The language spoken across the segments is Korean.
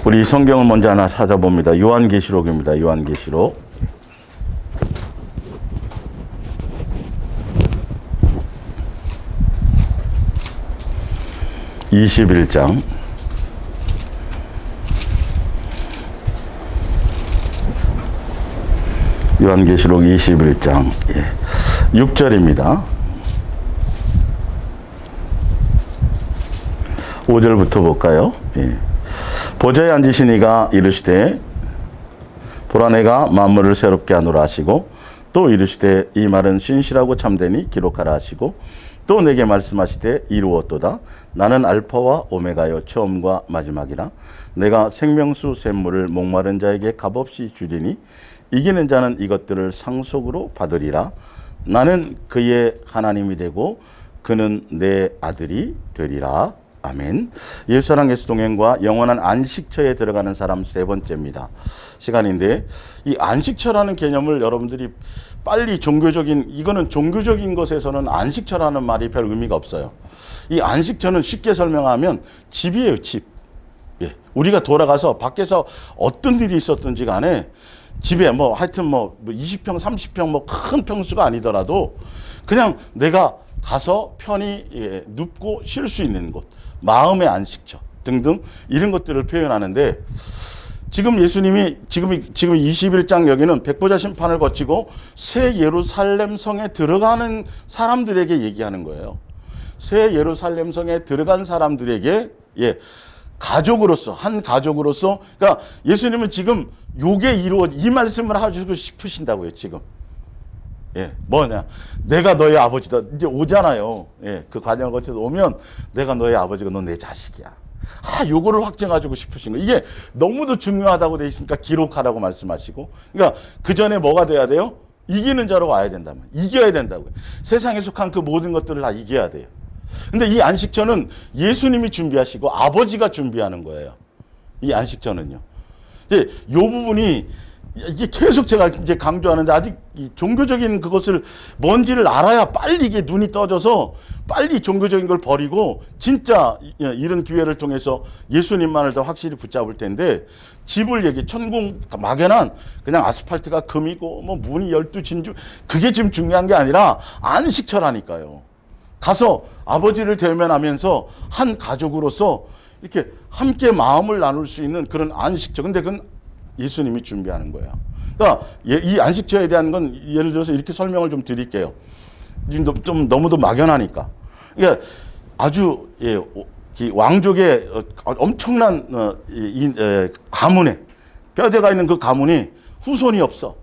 우리 성경을 먼저 하나 찾아봅니다. 요한계시록입니다. 요한계시록. (21장) 요한계시록 21장 6절입니다. 5절부터 볼까요? 보좌에 앉으신 이가 이르시되 보라 내가 만물을 새롭게 하노라 하시고 또 이르시되 이 말은 신실하고 참되니 기록하라 하시고 또 내게 말씀하시되 이루었도다. 나는 알파와 오메가요 처음과 마지막이라. 내가 생명수 샘물을 목마른 자에게 값없이 주리니 이기는 자는 이것들을 상속으로 받으리라. 나는 그의 하나님이 되고 그는 내 아들이 되리라. 아멘. 예수랑 예수 동행과 영원한 안식처에 들어가는 사람 세 번째입니다. 시간인데 이 안식처라는 개념을 여러분들이 빨리 이거는 종교적인 것에서는 안식처라는 말이 별 의미가 없어요. 이 안식처는 쉽게 설명하면 집이에요, 집. 우리가 돌아가서 밖에서 어떤 일이 있었든지 간에 집에 하여튼 20평, 30평 큰 평수가 아니더라도 그냥 내가 가서 편히 눕고 쉴 수 있는 곳, 마음의 안식처 등등 이런 것들을 표현하는데 지금 예수님이 지금 21장 여기는 백보자 심판을 거치고 새 예루살렘 성에 들어가는 사람들에게 얘기하는 거예요. 새 예루살렘 성에 들어간 사람들에게 가족으로서 한 가족으로서 그러니까 예수님은 지금 이 말씀을 하시고 싶으신다고요. 지금 뭐냐 내가 너의 아버지다 이제 오잖아요. 그 과정을 거쳐서 오면 내가 너의 아버지고 넌 내 자식이야. 요거를 확증하고 싶으신 거예요. 이게 너무도 중요하다고 돼 있으니까 기록하라고 말씀하시고 그러니까 그 전에 뭐가 돼야 돼요? 이기는 자로 와야 된다면 이겨야 된다고요. 세상에 속한 그 모든 것들을 다 이겨야 돼요. 근데 이 안식처는 예수님이 준비하시고 아버지가 준비하는 거예요. 이 안식처는요. 이 부분이 이게 계속 제가 이제 강조하는데 아직 이 종교적인 그것을 뭔지를 알아야 빨리 이게 눈이 떠져서 빨리 종교적인 걸 버리고 진짜 이런 기회를 통해서 예수님만을 더 확실히 붙잡을 텐데 집을 천공 막연한 그냥 아스팔트가 금이고 문이 12진주 그게 지금 중요한 게 아니라 안식처라니까요. 가서 아버지를 대면하면서 한 가족으로서 이렇게 함께 마음을 나눌 수 있는 그런 안식처. 근데 그건 예수님이 준비하는 거예요. 그러니까 이 안식처에 대한 건 예를 들어서 이렇게 설명을 좀 드릴게요. 좀 너무도 막연하니까. 그러니까 아주 왕족의 엄청난 가문에 뼈대가 있는 그 가문이 후손이 없어.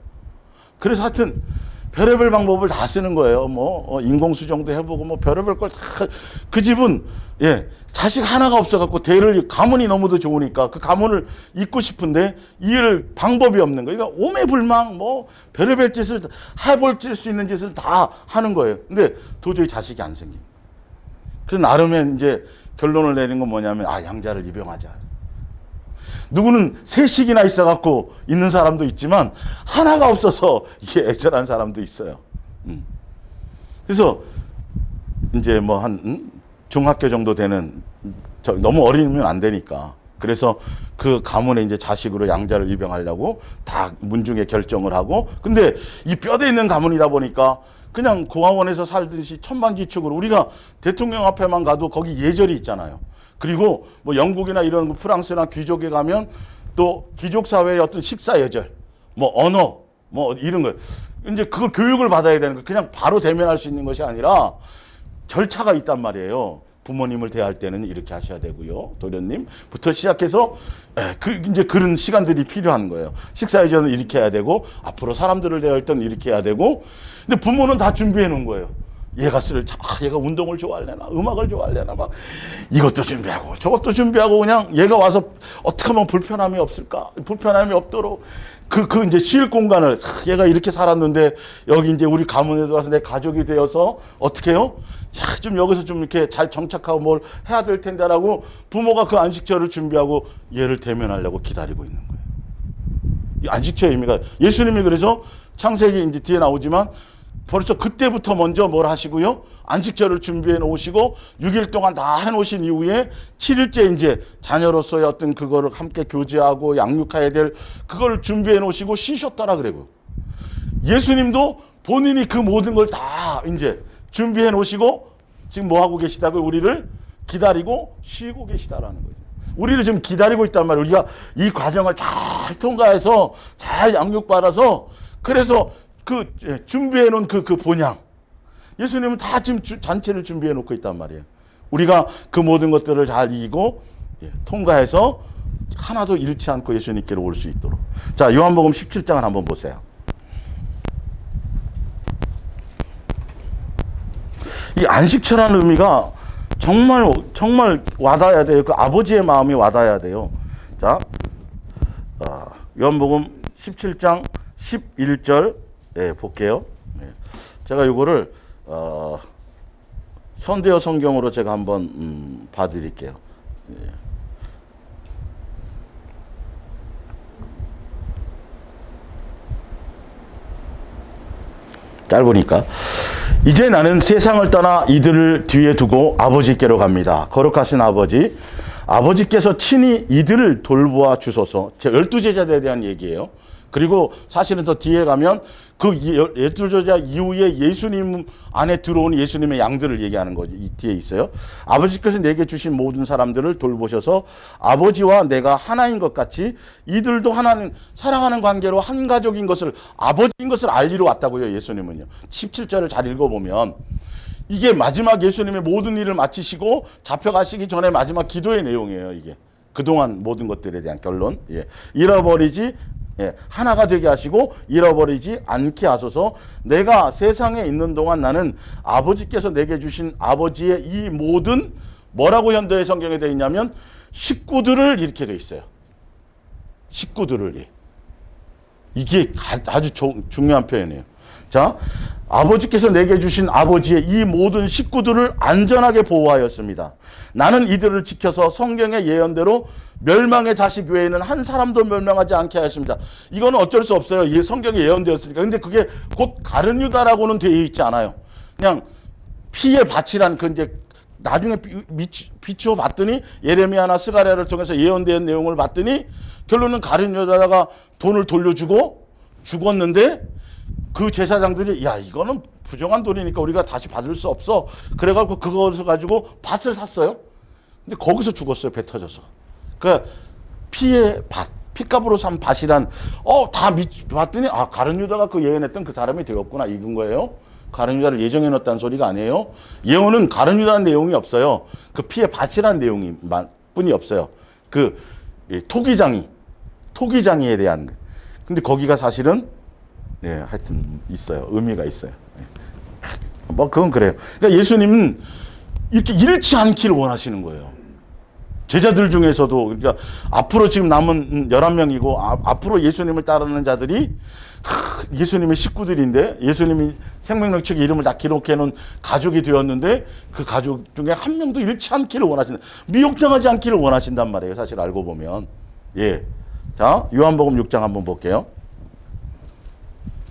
그래서 하여튼 별의별 방법을 다 쓰는 거예요. 인공수정도 해보고 별의별 걸 다. 그 집은 자식 하나가 없어갖고 가문이 너무도 좋으니까 그 가문을 잇고 싶은데 이을 방법이 없는 거예요. 그러니까 오매불망 별의별 짓을 해볼 수 있는 짓을 다 하는 거예요. 근데 도저히 자식이 안 생긴. 그래서 나름의 이제 결론을 내린 건 뭐냐면 양자를 입양하자. 누구는 셋씩이나 있어갖고 있는 사람도 있지만 하나가 없어서 이게 애절한 사람도 있어요. 그래서 이제 중학교 정도 되는 너무 어리면 안 되니까 그래서 그 가문에 이제 자식으로 양자를 입양하려고 다 문중에 결정을 하고 근데 이 뼈대 있는 가문이다 보니까 그냥 고아원에서 살듯이 천방지축으로 우리가 대통령 앞에만 가도 거기 예절이 있잖아요. 그리고 영국이나 이런 프랑스나 귀족에 가면 또 귀족 사회의 어떤 식사 예절, 언어, 이런 거 이제 그걸 교육을 받아야 되는 거 그냥 바로 대면할 수 있는 것이 아니라 절차가 있단 말이에요. 부모님을 대할 때는 이렇게 하셔야 되고요. 도련님부터 시작해서 이제 그런 시간들이 필요한 거예요. 식사 예절은 이렇게 해야 되고 앞으로 사람들을 대할 때는 이렇게 해야 되고 근데 부모는 다 준비해 놓은 거예요. 얘가 운동을 좋아하려나 음악을 좋아하려나 이것도 준비하고 저것도 준비하고 그냥 얘가 와서 어떻게 하면 불편함이 없을까 불편함이 없도록 그 이제 쉴 공간을 얘가 이렇게 살았는데 여기 이제 우리 가문에 들어와서 내 가족이 되어서 어떻게 해요? 좀 여기서 좀 이렇게 잘 정착하고 뭘 해야 될 텐데라고 부모가 그 안식처를 준비하고 얘를 대면하려고 기다리고 있는 거예요. 이 안식처의 의미가 예수님이 그래서 창세기 이제 뒤에 나오지만 벌써 그때부터 먼저 뭘 하시고요? 안식절을 준비해 놓으시고 6일 동안 다 해놓으신 이후에 7일째 이제 자녀로서의 어떤 그거를 함께 교제하고 양육해야 될 그걸 준비해 놓으시고 쉬셨다라 그래요. 예수님도 본인이 그 모든 걸 다 이제 준비해 놓으시고 지금 뭐 하고 계시다고 우리를 기다리고 쉬고 계시다라는 거죠. 우리를 지금 기다리고 있단 말이에요. 우리가 이 과정을 잘 통과해서 잘 양육받아서 그래서 그 준비해 놓은 그 본향. 예수님은 다 지금 잔치를 준비해 놓고 있단 말이에요. 우리가 그 모든 것들을 잘 이기고 통과해서 하나도 잃지 않고 예수님께로 올 수 있도록. 자, 요한복음 17장을 한번 보세요. 이 안식처라는 의미가 정말 와닿아야 돼요. 그 아버지의 마음이 와닿아야 돼요. 자, 요한복음 17장 11절 볼게요. 제가 이거를 현대어 성경으로 제가 한번 봐드릴게요. 짧으니까. 이제 나는 세상을 떠나 이들을 뒤에 두고 아버지께로 갑니다. 거룩하신 아버지, 아버지께서 친히 이들을 돌보아 주소서. 12제자들에 대한 얘기예요. 그리고 사실은 더 뒤에 가면 그 12제자 이후에 예수님 안에 들어온 예수님의 양들을 얘기하는 거지. 이 뒤에 있어요. 아버지께서 내게 주신 모든 사람들을 돌보셔서 아버지와 내가 하나인 것 같이 이들도 하나님 사랑하는 관계로 한 가족인 것을 아버지인 것을 알리러 왔다고요. 예수님은요. 17절을 잘 읽어보면 이게 마지막 예수님의 모든 일을 마치시고 잡혀가시기 전에 마지막 기도의 내용이에요. 이게 그동안 모든 것들에 대한 결론. 잃어버리지 하나가 되게 하시고 잃어버리지 않게 하소서. 내가 세상에 있는 동안 나는 아버지께서 내게 주신 아버지의 이 모든 뭐라고 현대의 성경에 되어 있냐면 식구들을 이렇게 되어 있어요. 식구들을. 이게 아주 중요한 표현이에요. 자, 아버지께서 내게 주신 아버지의 이 모든 식구들을 안전하게 보호하였습니다. 나는 이들을 지켜서 성경의 예언대로 멸망의 자식 외에는 한 사람도 멸망하지 않게 하였습니다. 이거는 어쩔 수 없어요. 성경에 예언되었으니까. 근데 그게 곧 가룟 유다라고는 되어 있지 않아요. 그냥 피의 밭이란 그 이제 나중에 비추어 봤더니 예레미야나 스가랴를 통해서 예언된 내용을 봤더니 결론은 가룟 유다가 돈을 돌려주고 죽었는데 그 제사장들이 야 이거는 부정한 돈이니까 우리가 다시 받을 수 없어. 그래갖고 그것을 가지고 밭을 샀어요. 근데 거기서 죽었어요. 배 터져서. 그 피의 밭, 피값으로 산 밭이란 다 봤더니 가룟 유다가 그 예언했던 그 사람이 되었구나 이건 거예요. 가룟 유다를 예정해 놨다는 소리가 아니에요. 예언은 가룟 유다라는 내용이 없어요. 그 피의 밭이라는 내용이 뿐이 없어요. 그 토기장이에 대한. 근데 거기가 사실은 하여튼 있어요. 의미가 있어요. 뭐 그건 그래요. 그러니까 예수님은 이렇게 잃지 않기를 원하시는 거예요. 제자들 중에서도 그러니까 앞으로 지금 남은 11명이고 앞으로 예수님을 따르는 자들이 예수님의 식구들인데 예수님이 생명력 책에 이름을 다 기록해 놓은 가족이 되었는데 그 가족 중에 한 명도 잃지 않기를 원하신다. 미혹당하지 않기를 원하신단 말이에요. 사실 알고 보면. 자, 요한복음 6장 한번 볼게요.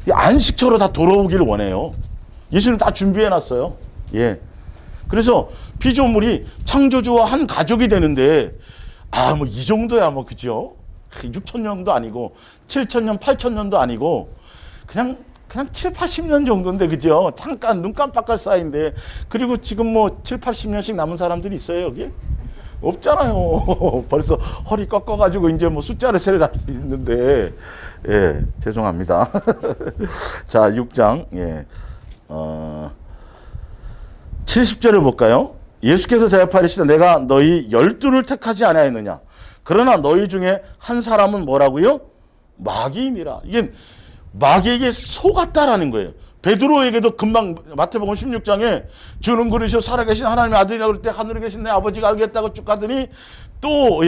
안식처로 다 돌아오기를 원해요. 예수님 다 준비해 놨어요. 그래서 피조물이 창조주와 한 가족이 되는데 뭐 이 정도야 뭐 그죠? 6,000년도 아니고 7,000년, 8,000년도 아니고 그냥 7, 80년 정도인데 그죠? 잠깐 눈 깜빡할 사이인데 그리고 지금 뭐 7, 80년씩 남은 사람들이 있어요 여기? 없잖아요. 벌써 허리 꺾어가지고 이제 뭐 숫자를 세려갈 수 있는데 죄송합니다. 자 6장 70절을 볼까요? 예수께서 대답하시되 내가 너희 12를 택하지 아니하였느냐. 그러나 너희 중에 한 사람은 뭐라고요? 마귀이니라. 이게 마귀에게 속았다라는 거예요. 베드로에게도 금방 마태복음 16장에 주는 그릇이요 살아계신 하나님의 아들이라고 그럴 때 하늘에 계신 내 아버지가 알겠다고 쭉 가더니 또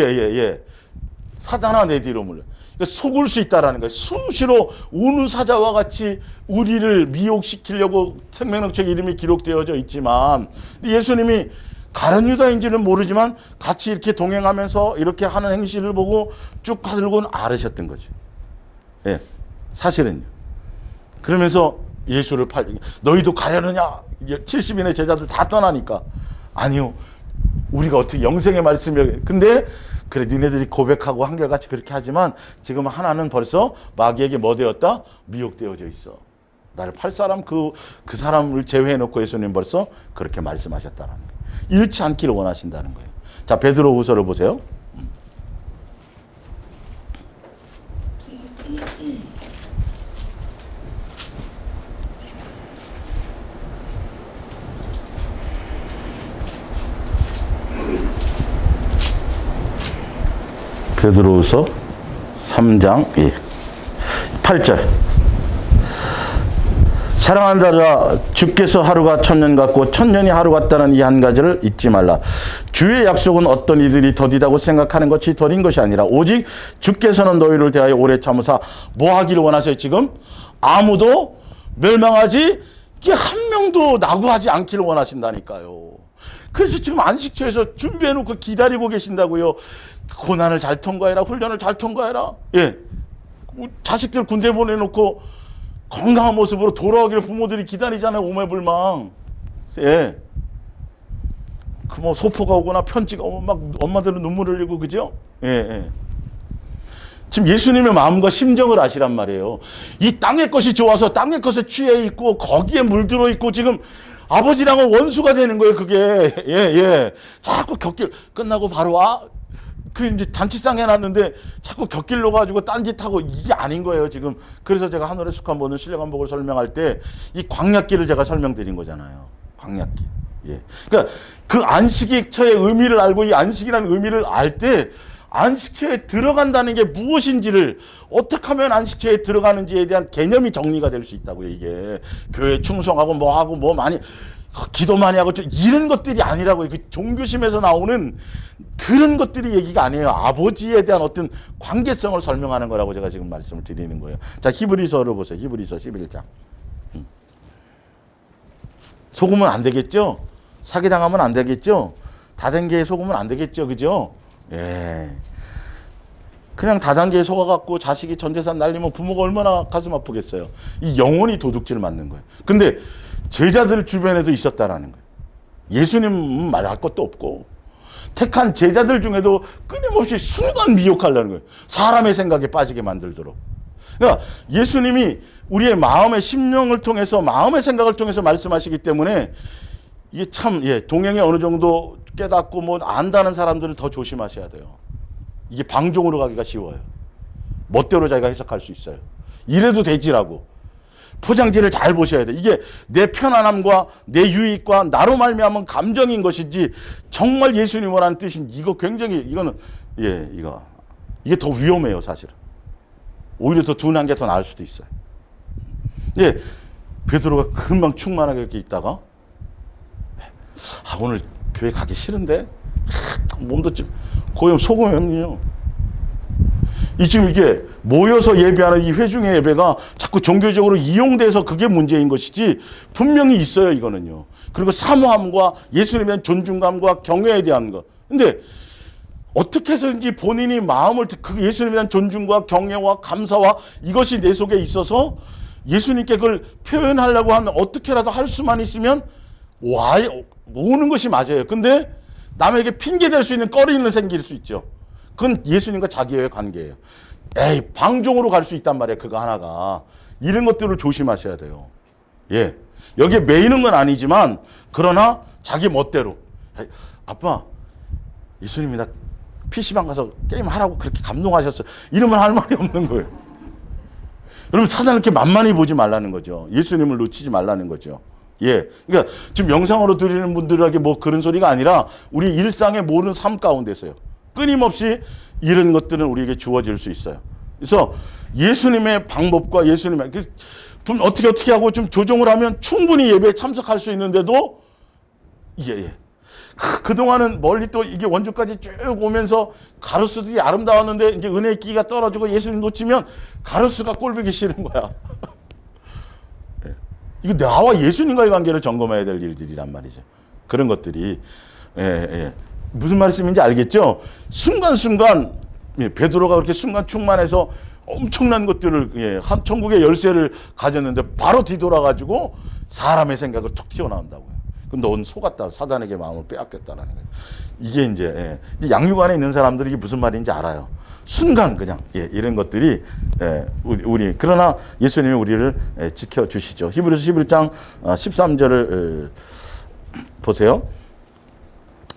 사단아 내 뒤로 물러. 속을 수 있다라는 거예요. 수시로 우는 사자와 같이 우리를 미혹시키려고 생명책 이름이 기록되어져 있지만 예수님이 가룟 유다인지는 모르지만 같이 이렇게 동행하면서 이렇게 하는 행실을 보고 쭉 가들고는 알으셨던 거죠. 사실은요. 그러면서 예수를 너희도 가려느냐? 70인의 제자들 다 떠나니까. 아니요. 우리가 어떻게 영생의 말씀을, 근데 그래 니네들이 고백하고 한결같이 그렇게 하지만 지금 하나는 벌써 마귀에게 뭐 되었다? 미혹되어져 있어. 나를 팔 사람 그 사람을 제외해놓고 예수님 벌써 그렇게 말씀하셨다는 거예요. 잃지 않기를 원하신다는 거예요. 자, 베드로후서를 보세요. 베드로후서 3장 8절. 사랑하는 자들아, 주께서 하루가 천년 같고 천년이 하루 같다는 이 한 가지를 잊지 말라. 주의 약속은 어떤 이들이 더디다고 생각하는 것이 더딘 것이 아니라 오직 주께서는 너희를 대하여 오래 참으사 뭐 하기를 원하세요? 지금 아무도 멸망하지 한 명도 낙오하지 않기를 원하신다니까요. 그래서 지금 안식처에서 준비해놓고 기다리고 계신다고요. 고난을 잘 통과해라, 훈련을 잘 통과해라. 예, 자식들 군대 보내놓고 건강한 모습으로 돌아오기를 부모들이 기다리잖아요. 오매불망. 예, 그 뭐 소포가 오거나 편지가 오면 막 엄마들은 눈물 흘리고 그죠? 예, 예. 지금 예수님의 마음과 심정을 아시란 말이에요. 이 땅의 것이 좋아서 땅의 것에 취해 있고 거기에 물들어 있고 지금 아버지랑은 원수가 되는 거예요. 그게 예, 예. 자꾸 곁길 끝나고 바로 그 이제 잔치상 해놨는데 자꾸 곁길로 가지고 딴짓하고 이게 아닌 거예요 지금. 그래서 제가 하늘에 속한 모든 신령한복을 설명할 때 이 광약길을 제가 설명드린 거잖아요. 광약길. 예. 그러니까 그 안식처의 의미를 알고 이 안식이라는 의미를 알 때 안식처에 들어간다는 게 무엇인지를 어떻게 하면 안식처에 들어가는지에 대한 개념이 정리가 될 수 있다고요. 이게 교회 충성하고 뭐 하고 뭐 많이 기도 많이 하고 이런 것들이 아니라고요. 그 종교심에서 나오는 그런 것들이 얘기가 아니에요. 아버지에 대한 어떤 관계성을 설명하는 거라고 제가 지금 말씀을 드리는 거예요. 자, 히브리서를 보세요. 히브리서 11장. 속으면 안 되겠죠? 사기당하면 안 되겠죠? 다단계에 속으면 안 되겠죠? 그죠? 예. 그냥 다단계에 속아갖고 자식이 전 재산 날리면 부모가 얼마나 가슴 아프겠어요. 이 영혼이 도둑질을 맞는 거예요. 근데 제자들 주변에도 있었다라는 거예요. 예수님 말할 것도 없고 택한 제자들 중에도 끊임없이 순간 미혹하려는 거예요. 사람의 생각에 빠지게 만들도록. 그러니까 예수님이 우리의 마음의 심령을 통해서 마음의 생각을 통해서 말씀하시기 때문에 이게 참 동행에 어느 정도 깨닫고 뭐 안다는 사람들은 더 조심하셔야 돼요. 이게 방종으로 가기가 쉬워요. 멋대로 자기가 해석할 수 있어요. 이래도 되지라고. 포장지를 잘 보셔야 돼. 이게 내 편안함과 내 유익과 나로 말미암은 감정인 것인지 정말 예수님 원하는 뜻인지 이거 굉장히 이거는 이게 더 위험해요 사실은. 오히려 더 둔한 게 더 나을 수도 있어요. 베드로가 금방 충만하게 이렇게 있다가 오늘 교회 가기 싫은데 몸도 좀 고염 소금염이요. 지금 이게 모여서 예배하는 이 회중의 예배가 자꾸 종교적으로 이용돼서 그게 문제인 것이지 분명히 있어요 이거는요. 그리고 사모함과 예수님에 대한 존중감과 경외에 대한 것. 근데 어떻게 해서든지 본인이 마음을 그 예수님에 대한 존중과 경외와 감사와 이것이 내 속에 있어서 예수님께 그걸 표현하려고 하면 어떻게라도 할 수만 있으면 모으는 것이 맞아요. 근데 남에게 핑계 댈 수 있는 꺼리는 생길 수 있죠. 그건 예수님과 자기의 관계예요. 방종으로 갈 수 있단 말이에요. 그거 하나가. 이런 것들을 조심하셔야 돼요. 예. 여기에 매이는 건 아니지만 그러나 자기 멋대로. 아빠, 예수님이 나 PC방 가서 게임 하라고 그렇게 감동하셨어요. 이러면 할 말이 없는 거예요. 여러분 사단을 이렇게 만만히 보지 말라는 거죠. 예수님을 놓치지 말라는 거죠. 예. 그러니까 지금 영상으로 들리는 분들에게 뭐 그런 소리가 아니라 우리 일상의 모든 삶 가운데서요. 끊임없이 이런 것들은 우리에게 주어질 수 있어요. 그래서 예수님의 방법과 예수님의 어떻게 하고 좀 조정을 하면 충분히 예배에 참석할 수 있는데도 그동안은 멀리 또 이게 원주까지 쭉 오면서 가로수들이 아름다웠는데 이제 은혜의 끼가 떨어지고 예수님 놓치면 가로수가 꼴보기 싫은 거야. 이거 나와 예수님과의 관계를 점검해야 될 일들이란 말이죠. 그런 것들이 무슨 말씀인지 알겠죠? 순간순간 베드로가 그렇게 순간 충만해서 엄청난 것들을 한 천국의 열쇠를 가졌는데 바로 뒤돌아가지고 사람의 생각을 툭 튀어나온다고요. 그럼 넌 속았다. 사단에게 마음을 빼앗겼다라는 거예요. 이게 이제 양육 안에 있는 사람들이 이게 무슨 말인지 알아요. 순간 그냥 이런 것들이 우리 그러나 예수님이 우리를 지켜주시죠. 히브리서 11장 13절을 보세요.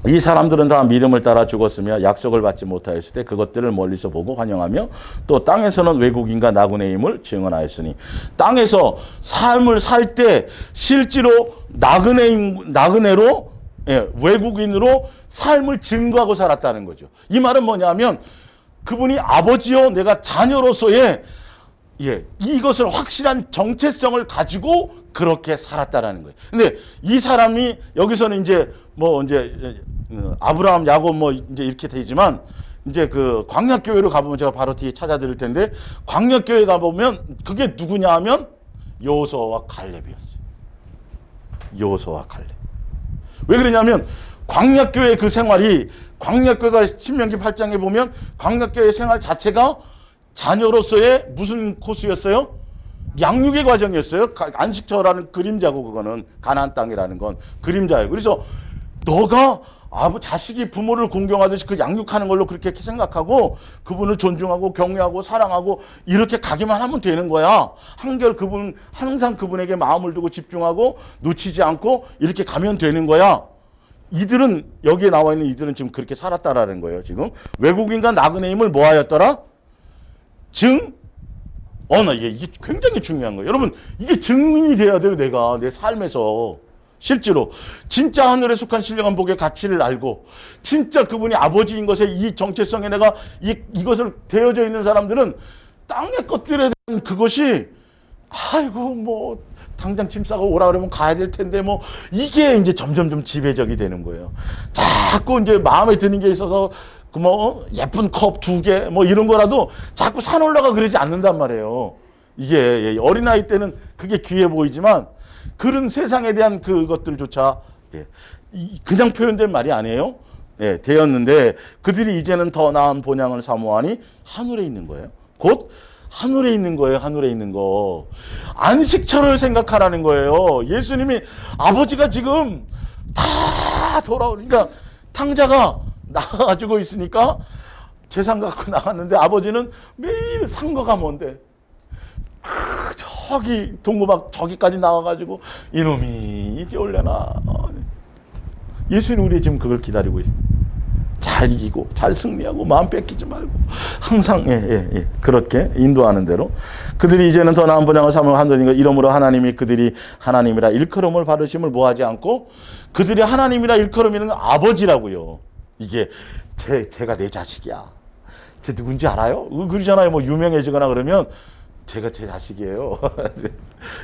이 사람들은 다 믿음을 따라 죽었으며 약속을 받지 못하였을 때 그것들을 멀리서 보고 환영하며 또 땅에서는 외국인과 나그네임을 증언하였으니 땅에서 삶을 살 때 실제로 나그네로 외국인으로 삶을 증거하고 살았다는 거죠. 이 말은 뭐냐면 그분이 아버지요 내가 자녀로서의 이것을 확실한 정체성을 가지고 그렇게 살았다라는 거예요. 근데 이 사람이 여기서는 이제 아브라함, 야곱 이제 이렇게 되지만 이제 그 광야교회로 가보면 제가 바로 뒤에 찾아드릴 텐데 광야교회 가보면 그게 누구냐 하면 여호수아와 갈렙이었어요. 여호수아와 갈렙. 왜 그러냐면 광야교회 그 생활이 광야교회가 신명기 8장에 보면 광야교회 생활 자체가 자녀로서의 무슨 코스였어요? 양육의 과정이었어요. 안식처라는 그림자고 그거는 가나안 땅이라는 건 그림자예요. 그래서 너가 자식이 부모를 공경하듯이 그 양육하는 걸로 그렇게 생각하고 그분을 존중하고 경외하고 사랑하고 이렇게 가기만 하면 되는 거야. 한결 항상 그분에게 마음을 두고 집중하고 놓치지 않고 이렇게 가면 되는 거야. 이들은 여기에 나와 있는 이들은 지금 그렇게 살았다라는 거예요. 지금 외국인과 나그네임을 뭐 하였더라? 이게 굉장히 중요한 거예요. 여러분 이게 증인이 돼야 돼요. 내가 내 삶에서 실제로 진짜 하늘에 속한 신령한 복의 가치를 알고 진짜 그분이 아버지인 것에 이 정체성에 내가 이것을 되어져 있는 사람들은 땅의 것들에 대한 그것이 당장 짐 싸고 오라 그러면 가야 될 텐데 이게 이제 점점 지배적이 되는 거예요. 자꾸 이제 마음에 드는 게 있어서 예쁜 컵 2개 이런 거라도 자꾸 산 올라가 그러지 않는단 말이에요. 이게 어린아이 때는 그게 귀해 보이지만 그런 세상에 대한 그것들조차 그냥 표현된 말이 아니에요. 되었는데 그들이 이제는 더 나은 본향을 사모하니 하늘에 있는 거예요. 곧 하늘에 있는 거예요. 하늘에 있는 거. 안식처를 생각하라는 거예요. 예수님이 아버지가 지금 다 돌아오니까 탕자가 나가가지고 있으니까 재산 갖고 나갔는데 아버지는 매일 상거가 뭔데 저기 동구박 저기까지 나와가지고 이놈이 이제 올려나. 예수님 우리 지금 그걸 기다리고 있습니다. 잘 이기고 잘 승리하고 마음 뺏기지 말고 항상 그렇게 인도하는 대로 그들이 이제는 더 나은 본향을 삼으려 하느니라. 이러므로 하나님이 그들이 하나님이라 일컬음을 받으심을 뭐하지 않고 그들이 하나님이라 일컬음이는 아버지라고요. 이게 제가 내 자식이야. 쟤 누군지 알아요? 그러잖아요. 유명해지거나 그러면 제가 제 자식이에요.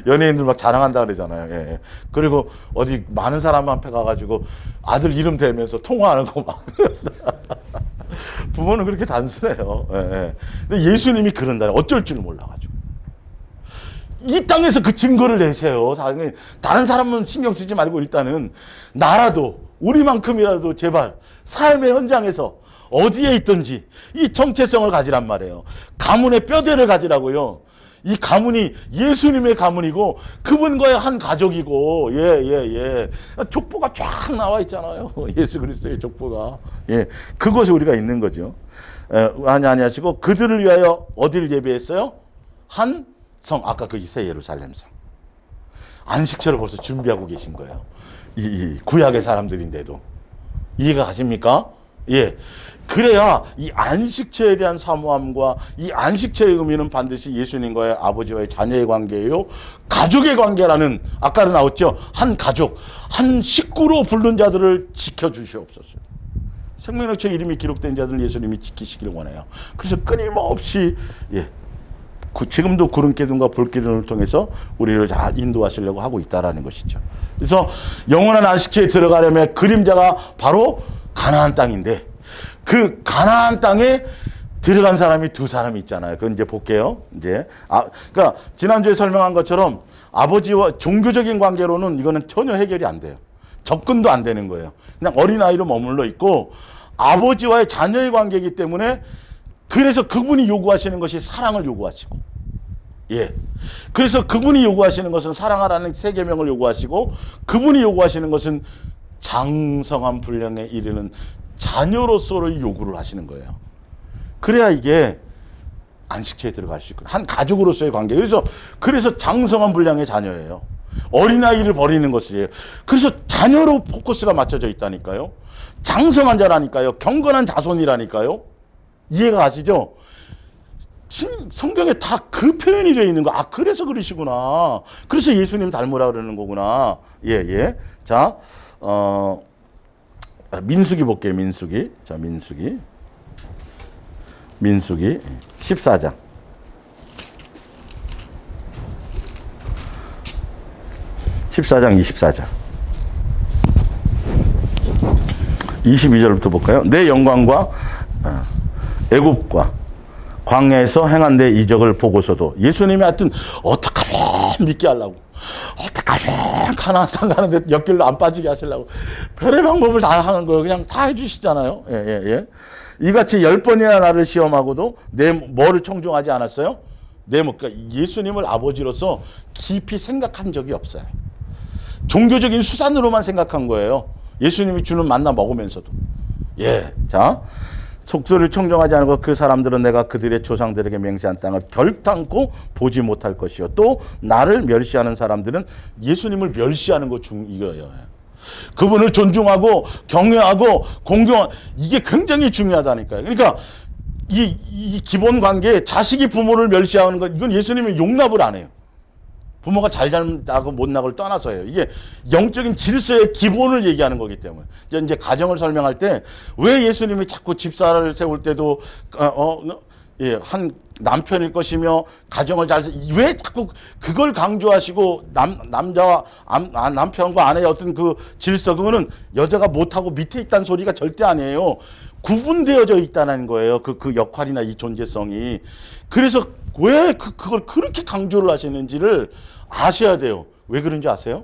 연예인들 막 자랑한다 그러잖아요. 그리고 어디 많은 사람 앞에 가가지고 아들 이름 대면서 통화하는 거 막. 부모는 그렇게 단순해요. 근데 예수님이 그런다. 어쩔 줄 몰라가지고. 이 땅에서 그 증거를 내세요. 다른 사람은 신경 쓰지 말고 일단은 나라도 우리만큼이라도 제발 삶의 현장에서 어디에 있든지 이 정체성을 가지란 말이에요. 가문의 뼈대를 가지라고요. 이 가문이 예수님의 가문이고 그분과의 한 가족이고 족보가 쫙 나와 있잖아요. 예수 그리스도의 족보가. 그것이 우리가 있는 거죠. 아니하시고 그들을 위하여 어디를 예배했어요? 한 성, 아까 그 새 예루살렘 성. 안식처를 벌써 준비하고 계신 거예요. 이 구약의 사람들인데도. 이해가 가십니까? 그래야 이 안식처에 대한 사모함과 이 안식처의 의미는 반드시 예수님과의 아버지와의 자녀의 관계예요. 가족의 관계라는 아까도 나왔죠. 한 가족, 한 식구로 부른 자들을 지켜주시옵소서. 생명력책 이름이 기록된 자들을 예수님이 지키시기를 원해요. 그래서 끊임없이 지금도 구름 기둥과 불 기둥을 통해서 우리를 잘 인도하시려고 하고 있다라는 것이죠. 그래서 영원한 안식처에 들어가려면 그림자가 바로 가나안 땅인데 그 가나안 땅에 들어간 사람이 2사람이 있잖아요. 그건 이제 볼게요. 그러니까 지난주에 설명한 것처럼 아버지와 종교적인 관계로는 이거는 전혀 해결이 안 돼요. 접근도 안 되는 거예요. 그냥 어린아이로 머물러 있고 아버지와의 자녀의 관계이기 때문에 그래서 그분이 요구하시는 것이 사랑을 요구하시고, 예. 그래서 그분이 요구하시는 것은 사랑하라는 세 계명을 요구하시고, 그분이 요구하시는 것은 장성한 분량에 이르는 자녀로서의 요구를 하시는 거예요. 그래야 이게 안식처에 들어갈 수 있고, 한 가족으로서의 관계. 그래서 장성한 분량의 자녀예요. 어린아이를 버리는 것이에요. 그래서 자녀로 포커스가 맞춰져 있다니까요. 장성한 자라니까요. 경건한 자손이라니까요. 이해가 가시죠? 성경에 다 그 표현이 되어 있는 거. 아, 그래서 그러시구나. 그래서 예수님 닮으라 그러는 거구나. 예, 예. 자, 민수기 볼게요. 민수기. 자, 민수기 14장. 24장 22절부터 볼까요? 내 영광과 애굽과 광야에서 행한 내 이적을 보고서도 예수님이 하여튼 어떡하면 믿게 하려고, 어떡하면 가나안 땅 가는데 옆길로 안 빠지게 하시려고 별의 방법을 다 하는 거예요. 그냥 다 해주시잖아요. 예, 예, 예. 이같이 10번이나 나를 시험하고도 내 뭐를 청종하지 않았어요? 그러니까 예수님을 아버지로서 깊이 생각한 적이 없어요. 종교적인 수단으로만 생각한 거예요. 예수님이 주는 만나 먹으면서도. 예. 자, 속소를 청정하지 않고 그 사람들은 내가 그들의 조상들에게 맹세한 땅을 결탄코 보지 못할 것이요. 또 나를 멸시하는 사람들은 예수님을 멸시하는 것 중 이거예요. 그분을 존중하고 경외하고 공경하고, 이게 굉장히 중요하다니까요. 그러니까 이 기본 관계에 자식이 부모를 멸시하는 것, 이건 예수님이 용납을 안 해요. 부모가 잘 나고 못 나고를 떠나서예요. 이게 영적인 질서의 기본을 얘기하는 거기 때문에. 이제 가정을 설명할 때 왜 예수님이 자꾸 집사를 세울 때도 한 남편일 것이며 가정을 왜 자꾸 그걸 강조하시고 남자와 남편과 아내의 어떤 그 질서, 그거는 여자가 못하고 밑에 있다는 소리가 절대 아니에요. 구분되어져 있다는 거예요. 그 역할이나 이 존재성이. 그래서 왜 그걸 그렇게 강조를 하시는지를 아셔야 돼요. 왜 그런지 아세요?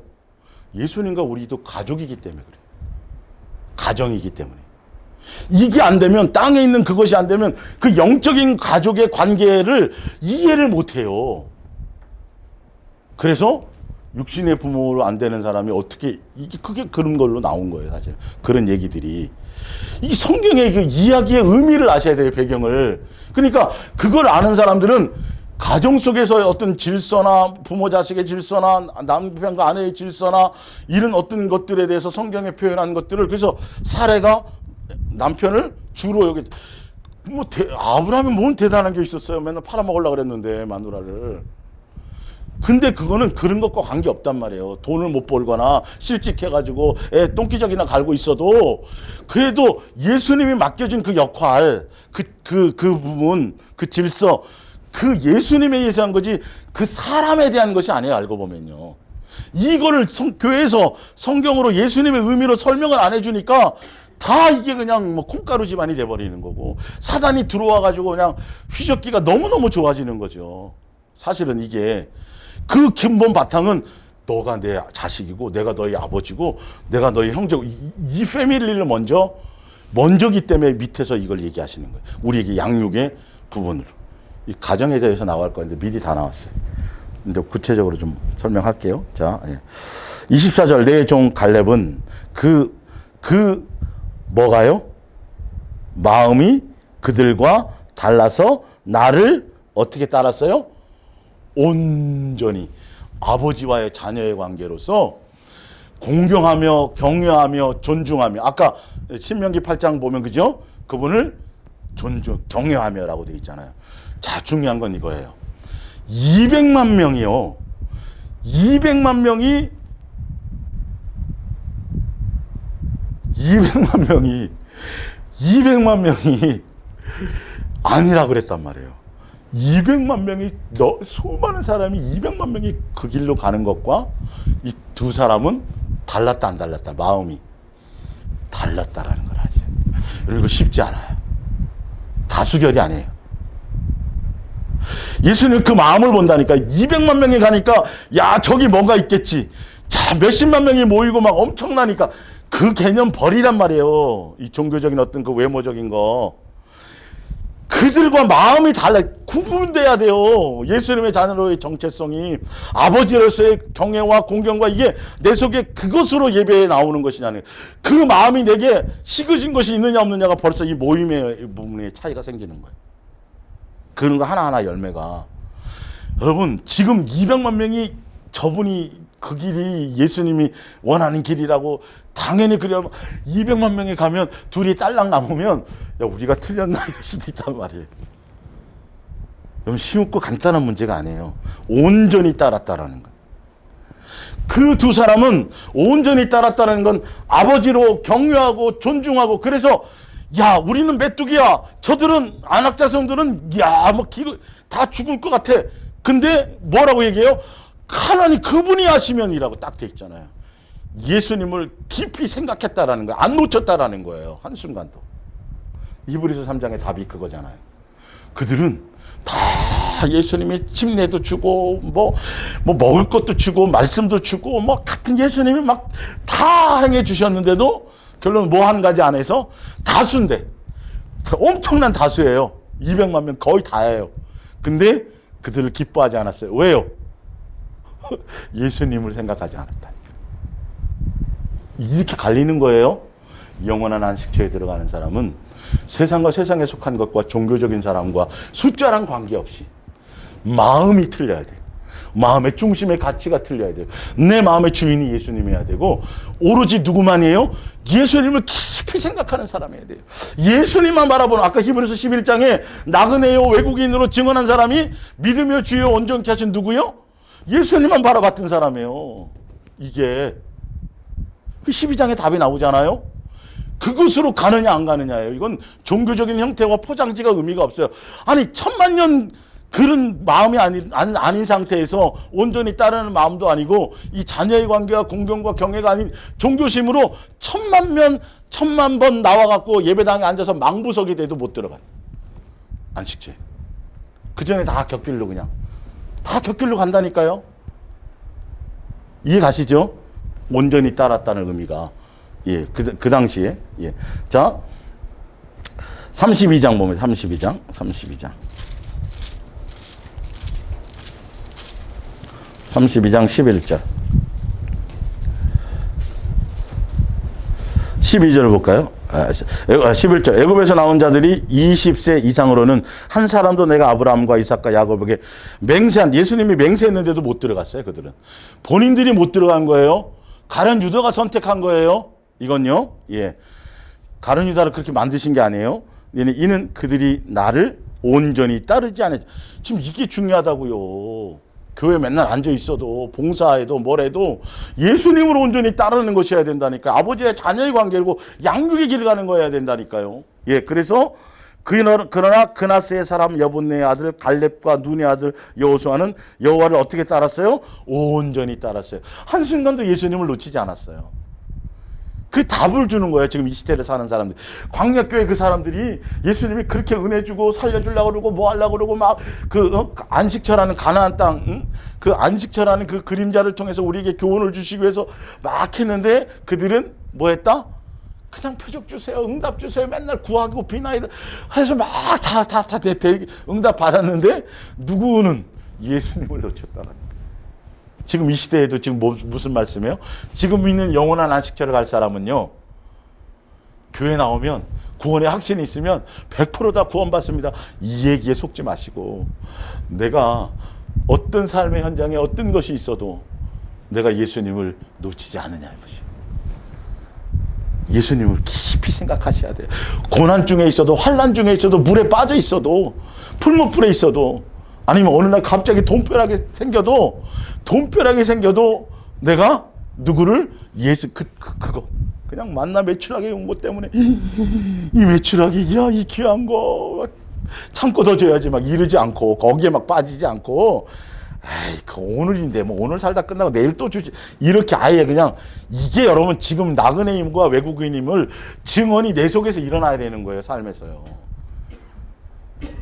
예수님과 우리도 가족이기 때문에 그래요. 가정이기 때문에. 이게 안 되면, 땅에 있는 그것이 안 되면 그 영적인 가족의 관계를 이해를 못 해요. 그래서 육신의 부모로 안 되는 사람이 어떻게, 그게 그런 걸로 나온 거예요, 사실. 그런 얘기들이. 이 성경의 그 이야기의 의미를 아셔야 돼요, 배경을. 그러니까 그걸 아는 사람들은 가정 속에서의 어떤 질서나 부모 자식의 질서나 남편과 아내의 질서나 이런 어떤 것들에 대해서 성경에 표현한 것들을, 그래서 사례가 남편을 주로 여기 아브라함이 뭔 대단한 게 있었어요. 맨날 팔아먹으려고 그랬는데 마누라를. 근데 그거는 그런 것과 관계 없단 말이에요. 돈을 못 벌거나 실직해가지고 애 똥기저귀나 갈고 있어도 그래도 예수님이 맡겨준 그 역할, 그 부분, 그 질서, 그 예수님에 의해서 한 거지 그 사람에 대한 것이 아니에요. 알고 보면요. 이거를 교회에서 성경으로 예수님의 의미로 설명을 안 해주니까 다 이게 그냥 뭐 콩가루 집안이 돼버리는 거고, 사단이 들어와가지고 그냥 휘젓기가 너무너무 좋아지는 거죠. 사실은 이게 그 근본 바탕은 너가 내 자식이고 내가 너희 아버지고 내가 너희 형제고, 이 패밀리를 먼저기 때문에 밑에서 이걸 얘기하시는 거예요. 우리에게 양육의 부분으로. 이 가정에 대해서 나올 건데 미리 다 나왔어요. 근데 구체적으로 좀 설명할게요. 자, 24절 내 종 갈렙은 뭐가요? 마음이 그들과 달라서 나를 어떻게 따랐어요? 온전히 아버지와의 자녀의 관계로서 공경하며 경외하며 존중하며, 아까 신명기 8장 보면 그죠? 그분을 경외하며라고 되어 있잖아요. 자, 중요한 건 이거예요. 200만 명이요. 200만 명이 아니라 그랬단 말이에요. 200만 명이, 수많은 사람이 200만 명이 그 길로 가는 것과 이 두 사람은 달랐다 안 달랐다, 마음이 달랐다라는 걸 하죠. 이거 쉽지 않아요. 다수결이 아니에요. 예수님 그 마음을 본다니까. 200만 명이 가니까 야 저기 뭔가 있겠지. 자 몇십만 명이 모이고 막 엄청나니까 그 개념 버리란 말이에요. 이 종교적인 어떤 그 외모적인 거. 그들과 마음이 달라. 구분돼야 돼요. 예수님의 자녀로의 정체성이 아버지로서의 경외와 공경과 이게 내 속에 그것으로 예배에 나오는 것이냐는, 그 마음이 내게 식어진 것이 있느냐 없느냐가 벌써 이 모임의 부분에 차이가 생기는 거예요. 그런 거 하나하나 열매가. 여러분 지금 200만 명이 저분이 그 길이 예수님이 원하는 길이라고 당연히 그래요. 200만 명이 가면 둘이 딸랑 남으면 야 우리가 틀렸나 이럴 수도 있단 말이에요. 여러분 쉽고 간단한 문제가 아니에요. 온전히 따랐다라는 거. 그 두 사람은 온전히 따랐다는 건 아버지로 경외하고 존중하고, 그래서 야 우리는 메뚜기야, 저들은 안악자손들은 야뭐 다 죽을 것 같아. 근데 뭐라고 얘기해요? 하나님 그분이 하시면이라고 딱 돼 있잖아요. 예수님을 깊이 생각했다라는 거예요. 안 놓쳤다라는 거예요. 한순간도. 히브리서 3장의 답이 그거잖아요. 그들은 다 예수님이 침례도 주고 뭐 먹을 것도 주고 말씀도 주고 뭐 같은 예수님이 막 다 행해 주셨는데도 결론은 뭐 한 가지 안에서 다수인데, 엄청난 다수예요. 200만 명 거의 다예요. 근데 그들을 기뻐하지 않았어요. 왜요? 예수님을 생각하지 않았다니까. 이렇게 갈리는 거예요. 영원한 안식처에 들어가는 사람은 세상과 세상에 속한 것과 종교적인 사람과 숫자랑 관계없이 마음이 틀려야 돼요. 마음의 중심의 가치가 틀려야 돼요. 내 마음의 주인이 예수님이어야 되고, 오로지 누구만이에요? 예수님을 깊이 생각하는 사람이어야 돼요. 예수님만 바라보는, 아까 히브리서 11장에 나그네요 외국인으로 증언한 사람이 믿으며 주여 온전케 하신 누구요? 예수님만 바라봤던 사람이에요. 이게 그 12장에 답이 나오잖아요. 그것으로 가느냐 안 가느냐예요. 이건 종교적인 형태와 포장지가 의미가 없어요. 아니 1000만 년 그런 마음이 아닌 상태에서 온전히 따르는 마음도 아니고 이 자녀의 관계와 공경과 경외가 아닌 종교심으로 1000만 번 나와갖고 예배당에 앉아서 망부석이 돼도 못 들어가요. 안식처에. 그 전에 다 곁길로 그냥. 다 곁길로 간다니까요. 이해 가시죠? 온전히 따랐다는 의미가. 예, 그 당시에. 예. 자, 32장 보면 32장. 32장 11절. 12절 볼까요? 11절. 애굽에서 나온 자들이 20세 이상으로는 한 사람도 내가 아브라함과 이삭과 야곱에게 맹세한, 예수님이 맹세했는데도 못 들어갔어요. 그들은 본인들이 못 들어간 거예요. 가룟 유다가 선택한 거예요. 이건요. 예. 가룟 유다를 그렇게 만드신 게 아니에요. 이는 그들이 나를 온전히 따르지 않았. 지금 이게 중요하다고요. 교회 맨날 앉아 있어도 봉사해도 뭐래도 예수님을 온전히 따르는 것이어야 된다니까. 아버지의 자녀의 관계고 양육의 길을 가는 거여야 된다니까요. 예, 그래서 그러나 그나스의 사람 여분네의 아들 갈렙과 눈의 아들 여호수아는 여호와를 어떻게 따랐어요? 온전히 따랐어요. 한순간도 예수님을 놓치지 않았어요. 그 답을 주는 거예요. 지금 이 시대를 사는 사람들. 광야교회 그 사람들이 예수님이 그렇게 은혜 주고 살려주려고 그러고 뭐 하려고 그러고 막 안식처라는 가나안 땅, 그 안식처라는 그 그림자를 통해서 우리에게 교훈을 주시기 위해서 막 했는데 그들은 뭐 했다? 그냥 표적 주세요. 응답 주세요. 맨날 구하고 비나이다 해서 막 다 응답 받았는데 누구는 예수님을 놓쳤다는. 지금 이 시대에도 지금 무슨 말씀이에요? 지금 있는 영원한 안식처를 갈 사람은요, 교회 나오면 구원의 확신이 있으면 100% 다 구원받습니다. 이 얘기에 속지 마시고, 내가 어떤 삶의 현장에 어떤 것이 있어도 내가 예수님을 놓치지 않느냐 이것이. 예수님을 깊이 생각하셔야 돼요. 고난 중에 있어도, 환난 중에 있어도, 물에 빠져 있어도, 풀무불에 있어도, 아니면 어느 날 갑자기 돈벼락이 생겨도 내가 누구를 그거 그냥 만나 매출하게 용모 때문에 이 매출하기 야 이 귀한 거 참고 더 줘야지 막 이러지 않고 거기에 막 빠지지 않고, 에이 그 오늘인데 뭐 오늘 살다 끝나고 내일 또 주지 이렇게 아예 그냥. 이게 여러분 지금 나그네임과 외국인임을 증언이 내 속에서 일어나야 되는 거예요. 삶에서요.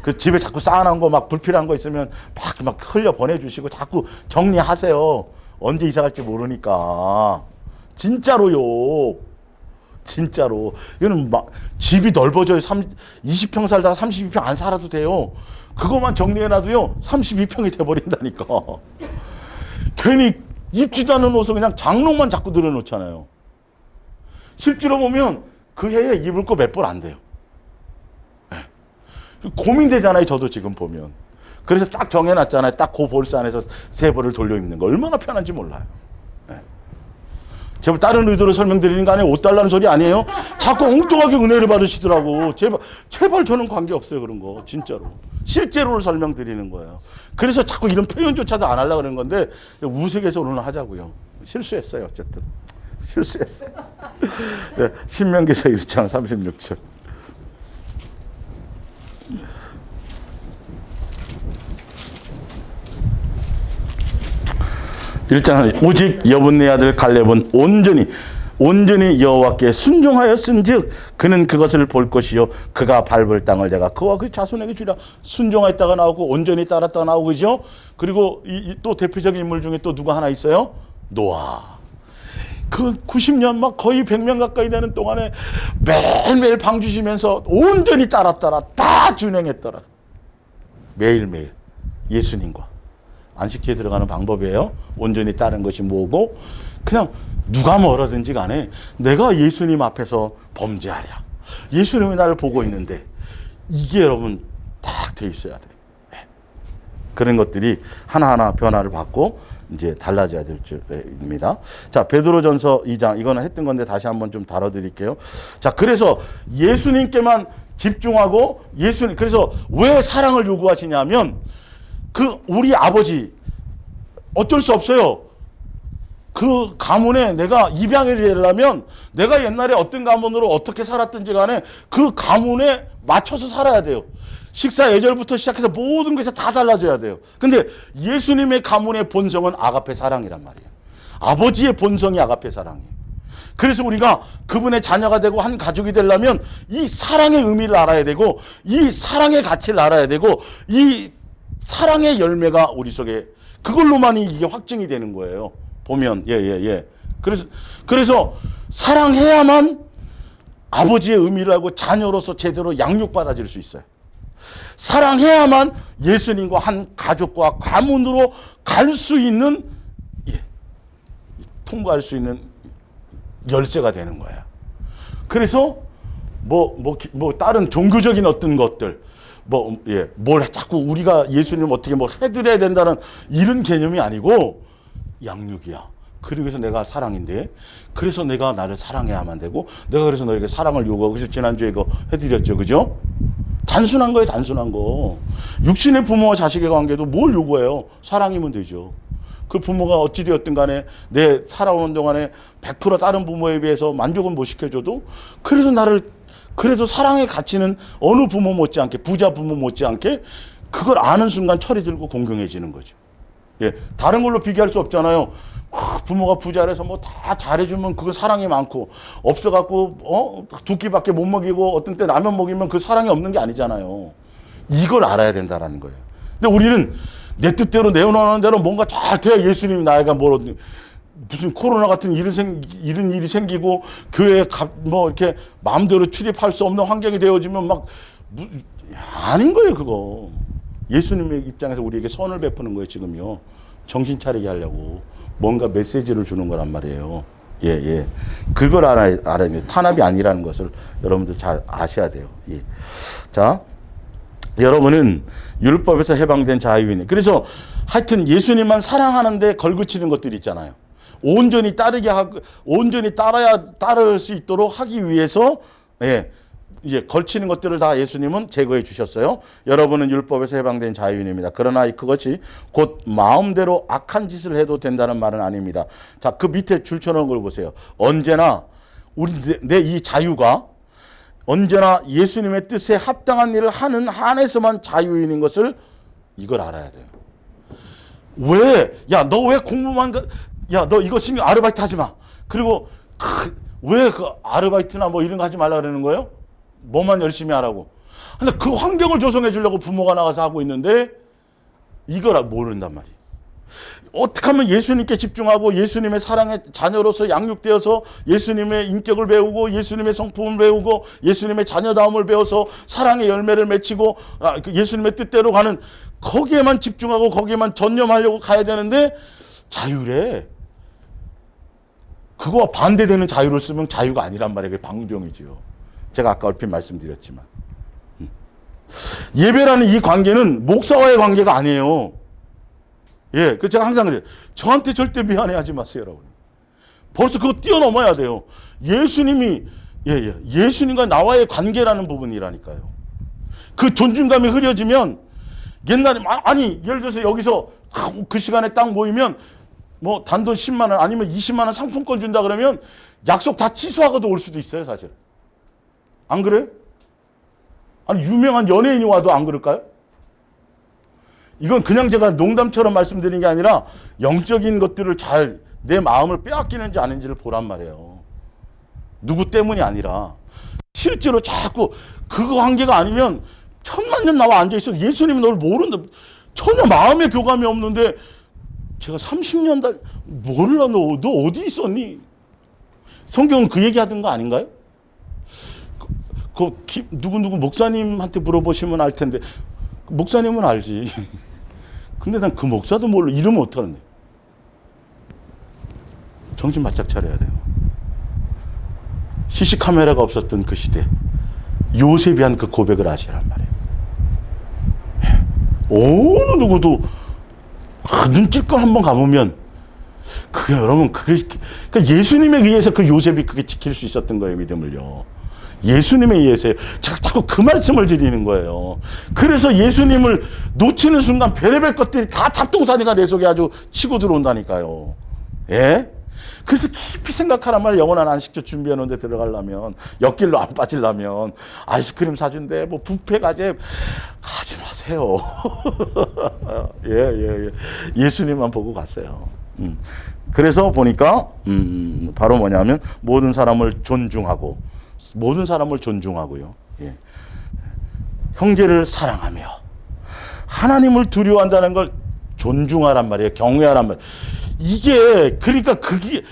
그 집에 자꾸 쌓아놓은 거 막 불필요한 거 있으면 막 흘려 보내주시고 자꾸 정리하세요. 언제 이사 갈지 모르니까. 진짜로요. 진짜로. 이거는 막 집이 넓어져요. 20평 살다가 32평 안 살아도 돼요. 그것만 정리해놔도요 32평이 돼버린다니까. 괜히 입지도 않은 옷을 그냥 장롱만 자꾸 늘어놓잖아요. 실제로 보면 그 해에 입을 거 몇 벌 안 돼요. 네. 고민되잖아요. 저도 지금 보면. 그래서 딱 정해놨잖아요. 딱 그 볼스 안에서 3벌을 돌려 입는 거. 얼마나 편한지 몰라요. 네. 제발 다른 의도로 설명드리는 거 아니에요. 옷 달라는 소리 아니에요. 자꾸 엉뚱하게 은혜를 받으시더라고. 제발 저는 관계없어요. 그런 거. 진짜로. 실제로를 설명드리는 거예요. 그래서 자꾸 이런 표현조차도 안 하려고 그러는 건데 우스갯서 오늘 하자고요. 실수했어요. 어쨌든. 실수했어요. 네, 신명기서 1장 36절. 1장 오직 여분네 아들 갈렙은 온전히 여호와께 순종하였은즉 그는 그것을 볼 것이요 그가 밟을 땅을 내가 그와 그 자손에게 주리라. 순종하였다가 나오고 온전히 따랐다가 나오고 그죠. 그리고 또 대표적인 인물 중에 또 누가 하나 있어요. 노아. 그 90년 막 거의 100년 가까이 되는 동안에 매일매일 방 주시면서 온전히 따랐더라. 다 준행했더라. 매일매일 예수님과 안식기에 들어가는 방법이에요. 온전히 따른 것이 뭐고 그냥 누가 뭐라든지 간에 내가 예수님 앞에서 범죄하랴. 예수님이 나를 보고 있는데 이게 여러분 딱 돼 있어야 돼. 네. 그런 것들이 하나하나 변화를 받고 이제 달라져야 될 줄입니다. 자, 베드로전서 2장 이거는 했던 건데 다시 한번 좀 다뤄드릴게요. 자, 그래서 예수님께만 집중하고 그래서 왜 사랑을 요구하시냐면 그 우리 아버지 어쩔 수 없어요. 그 가문에 내가 입양이 되려면 내가 옛날에 어떤 가문으로 어떻게 살았든지 간에 그 가문에 맞춰서 살아야 돼요. 식사 예절부터 시작해서 모든 것이 다 달라져야 돼요. 근데 예수님의 가문의 본성은 아가페 사랑이란 말이에요. 아버지의 본성이 아가페 사랑이에요. 그래서 우리가 그분의 자녀가 되고 한 가족이 되려면 이 사랑의 의미를 알아야 되고 이 사랑의 가치를 알아야 되고 이 사랑의 열매가 우리 속에 그걸로만이 이게 확증이 되는 거예요. 보면 그래서 사랑해야만 아버지의 의미를 알고 자녀로서 제대로 양육받아질 수 있어요. 사랑해야만 예수님과 한 가족과 가문으로 갈 수 있는 통과할 수 있는 열쇠가 되는 거예요. 그래서 다른 종교적인 어떤 것들 뭘 자꾸 우리가 예수님 어떻게 뭘 해드려야 된다는 이런 개념이 아니고 양육이야. 그래서 내가 사랑인데 그래서 내가 나를 사랑해야만 되고 내가 그래서 너에게 사랑을 요구하고 그래서 지난주에 이거 해드렸죠. 그죠? 단순한 거예요. 단순한 거. 육신의 부모와 자식의 관계도 뭘 요구해요? 사랑이면 되죠. 그 부모가 어찌 되었든 간에 내 살아오는 동안에 100% 다른 부모에 비해서 만족은 못 시켜줘도 그래도 사랑의 가치는 어느 부모 못지않게 부자 부모 못지않게 그걸 아는 순간 철이 들고 공경해지는 거죠. 예, 다른 걸로 비교할 수 없잖아요. 부모가 부자라서 뭐 다 잘해주면 그거 사랑이 많고 없어갖고 두 끼밖에 못 먹이고 어떤 때 라면 먹이면 그 사랑이 없는 게 아니잖아요. 이걸 알아야 된다라는 거예요. 근데 우리는 내 뜻대로 내어놓는 대로 뭔가 잘 돼야 예수님이 나이가 무슨 코로나 같은 이런 일이 생기고 교회에 이렇게 마음대로 출입할 수 없는 환경이 되어지면 아닌 거예요. 그거 예수님의 입장에서 우리에게 선을 베푸는 거예요. 지금요 정신 차리게 하려고 뭔가 메시지를 주는 거란 말이에요. 그걸 알아야 돼요. 탄압이 아니라는 것을 여러분들 잘 아셔야 돼요. 자, 여러분은 율법에서 해방된 자유인이. 그래서 하여튼 예수님만 사랑하는데 걸그치는 것들이 있잖아요. 온전히 따를 수 있도록 하기 위해서 걸치는 것들을 다 예수님은 제거해 주셨어요. 여러분은 율법에서 해방된 자유인입니다. 그러나 그것이 곧 마음대로 악한 짓을 해도 된다는 말은 아닙니다. 자, 그 밑에 줄 쳐놓은 걸 보세요. 언제나 내 이 자유가 언제나 예수님의 뜻에 합당한 일을 하는 한에서만 자유인인 것을 이걸 알아야 돼요. 너 왜 공부만 너 이거 신경 아르바이트 하지 마. 그리고 왜 그 아르바이트나 이런 거 하지 말라 그러는 거예요? 뭐만 열심히 하라고. 근데 그 환경을 조성해 주려고 부모가 나가서 하고 있는데 이걸 모른단 말이에요. 어떻게 하면 예수님께 집중하고 예수님의 사랑의 자녀로서 양육되어서 예수님의 인격을 배우고 예수님의 성품을 배우고 예수님의 자녀다움을 배워서 사랑의 열매를 맺히고 예수님의 뜻대로 가는, 거기에만 집중하고 거기에만 전념하려고 가야 되는데, 자유래. 그거와 반대되는 자유를 쓰면 자유가 아니란 말이에요. 그게 방종이지요. 제가 아까 얼핏 말씀드렸지만. 예배라는 이 관계는 목사와의 관계가 아니에요. 예, 그 제가 항상 그래요. 저한테 절대 미안해하지 마세요라고. 벌써 그거 뛰어넘어야 돼요. 예수님이 예수님과 나와의 관계라는 부분이라니까요. 그 존중감이 흐려지면, 옛날에 아니 예를 들어서 여기서 그 시간에 딱 모이면 뭐 단돈 10만 원 아니면 20만 원 상품권 준다 그러면 약속 다 취소하고도 올 수도 있어요, 사실. 안 그래요? 아니 유명한 연예인이 와도 안 그럴까요? 이건 그냥 제가 농담처럼 말씀드리는 게 아니라 영적인 것들을 잘 내 마음을 빼앗기는지 아닌지를 보란 말이에요. 누구 때문이 아니라 실제로 자꾸 그 관계가 아니면 천만 년 나와 앉아있어도 예수님이 널 모른다. 전혀 마음의 교감이 없는데 제가 30년 몰라. 너 어디 있었니? 성경은 그 얘기 하던 거 아닌가요? 누구 목사님한테 물어보시면 알 텐데, 목사님은 알지. 근데 난 그 목사도 몰라. 이러면 어떡하는데? 정신 바짝 차려야 돼요. CC 카메라가 없었던 그 시대, 요셉이 한 그 고백을 하시란 말이에요. 어느 누구도 눈찔끔 한번 가보면, 그게 여러분, 그러니까 예수님에 의해서 그 요셉이 그게 지킬 수 있었던 거예요, 믿음을요. 예수님에 의해서요. 자꾸 그 말씀을 드리는 거예요. 그래서 예수님을 놓치는 순간 별의별 것들이 다 잡동사니가 내 속에 아주 치고 들어온다니까요. 예? 그래서 깊이 생각하란 말이에요. 영원한 안식처 준비해 놓은 데 들어가려면, 옆길로 안 빠지려면, 아이스크림 사준대, 뭐 뷔페 가재, 가지 마세요. 예. 예수님만 보고 갔어요. 그래서 보니까, 바로 뭐냐면, 모든 사람을 존중하고요. 예. 형제를 사랑하며, 하나님을 두려워한다는 걸 존중하란 말이에요. 경외하란 말이에요. 이게, 그러니까 그게,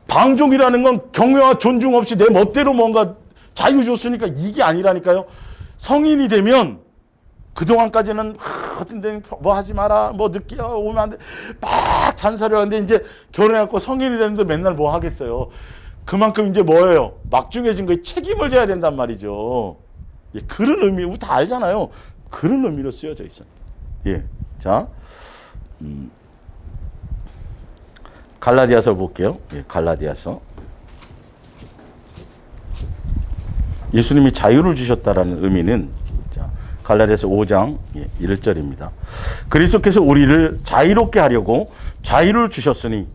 방종이라는 건 경외와 존중 없이 내 멋대로 뭔가 자유 줬으니까 이게 아니라니까요. 성인이 되면, 그동안까지는, 어떤 데는 뭐 하지 마라, 뭐 늦게 오면 안 돼, 막 잔소리 하는데, 이제 결혼해갖고 성인이 되는데 맨날 뭐 하겠어요. 그만큼 이제 뭐예요? 막중해진 거에 책임을 져야 된단 말이죠. 예, 그런 의미, 우리 다 알잖아요. 그런 의미로 쓰여져 있어요. 예. 자, 갈라디아서 볼게요. 예, 갈라디아서. 예수님이 자유를 주셨다라는 의미는, 자, 갈라디아서 5장 1절입니다. 그리스도께서 우리를 자유롭게 하려고 자유를 주셨으니,